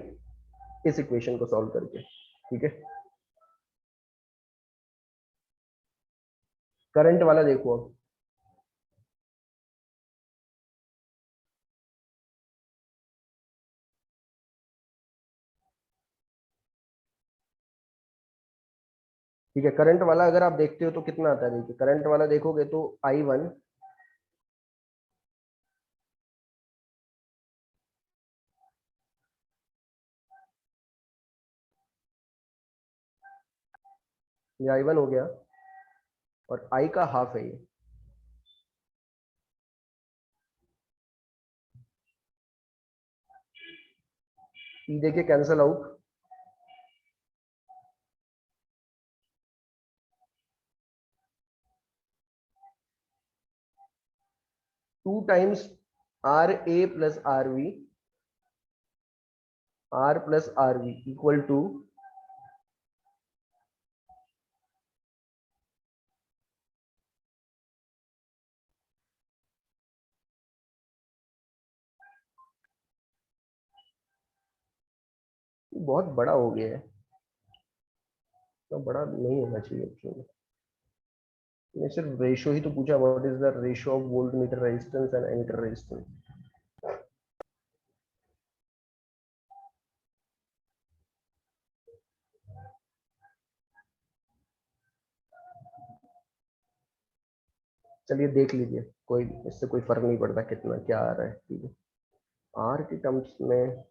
इस इक्वेशन को सॉल्व करके, ठीक है। करंट वाला देखो अब, ठीक है, करंट वाला अगर आप देखते हो तो कितना आता है, देखिए करंट वाला देखोगे तो I1 ये I1 हो गया, और I का हाफ है ये देखिए cancel out, 2 times R plus RV equal to, बहुत बड़ा हो गया है, तो बड़ा नहीं होना चाहिए एक्चुअली। ये सिर्फ रेशियो ही तो पूछा, what is the ratio of voltmeter resistance and ammeter resistance. चलिए देख लीजिए, कोई इससे कोई फर्क नहीं पड़ता कितना क्या आ रहा है, ठीक है, आर के टर्म्स में।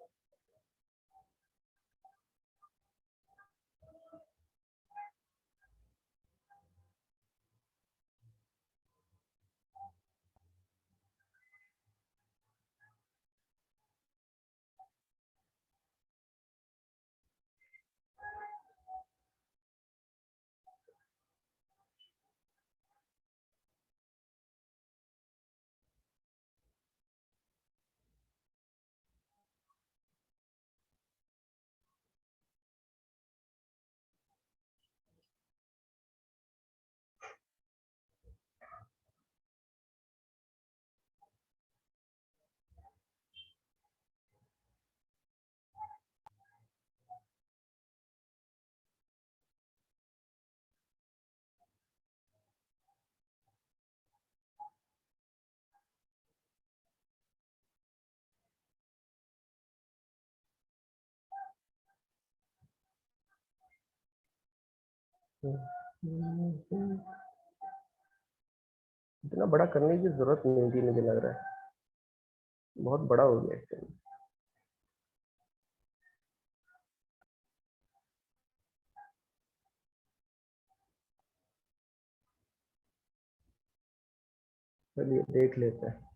इतना बड़ा करने की जरूरत नहीं थी, मुझे लग रहा है बहुत बड़ा हो गया एक्चुअली। चलिए देख लेते हैं।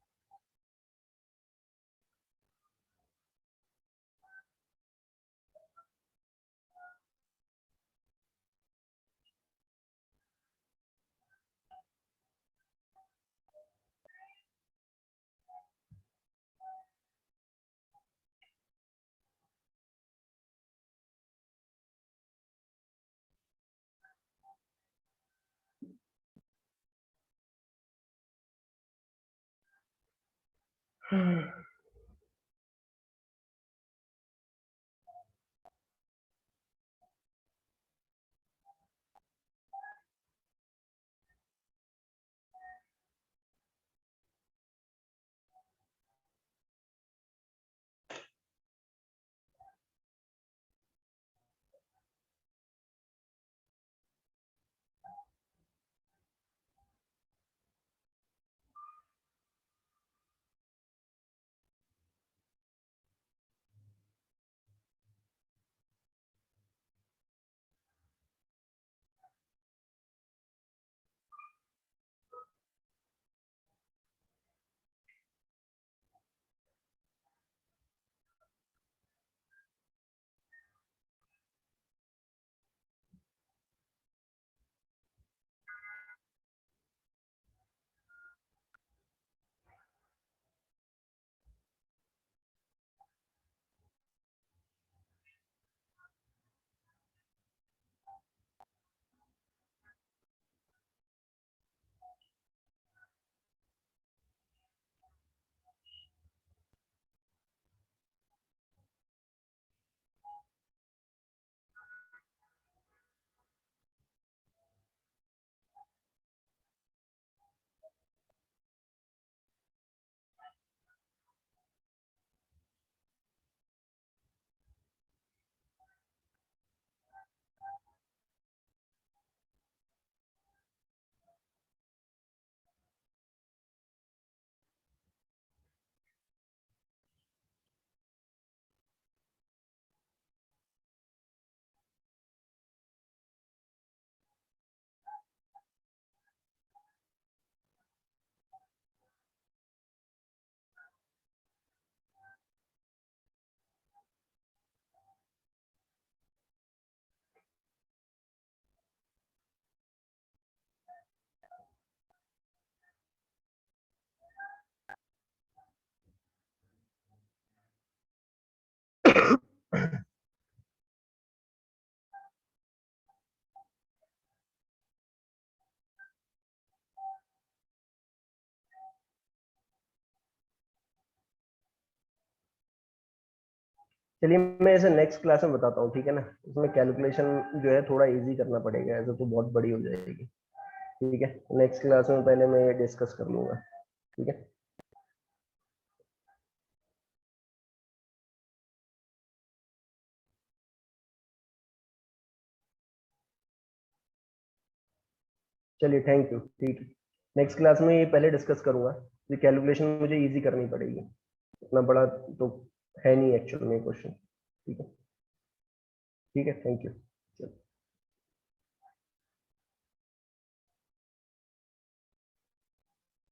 चलिए मैं इसे नेक्स्ट क्लास में बताता हूँ, ठीक है ना। इसमें कैलकुलेशन जो है थोड़ा इजी करना पड़ेगा, ऐसे तो बहुत बड़ी हो जाएगी। ठीक है, नेक्स्ट क्लास में पहले मैं ये डिस्कस कर लूंगा। ठीक है, चलिए थैंक यू। ठीक है, नेक्स्ट क्लास में ये पहले डिस्कस करूंगा। ये कैलकुलेशन मुझे इजी करनी पड़ेगी, इतना बड़ा तो है नहीं एक्चुअल में क्वेश्चन। ठीक है, ठीक है, थैंक यू।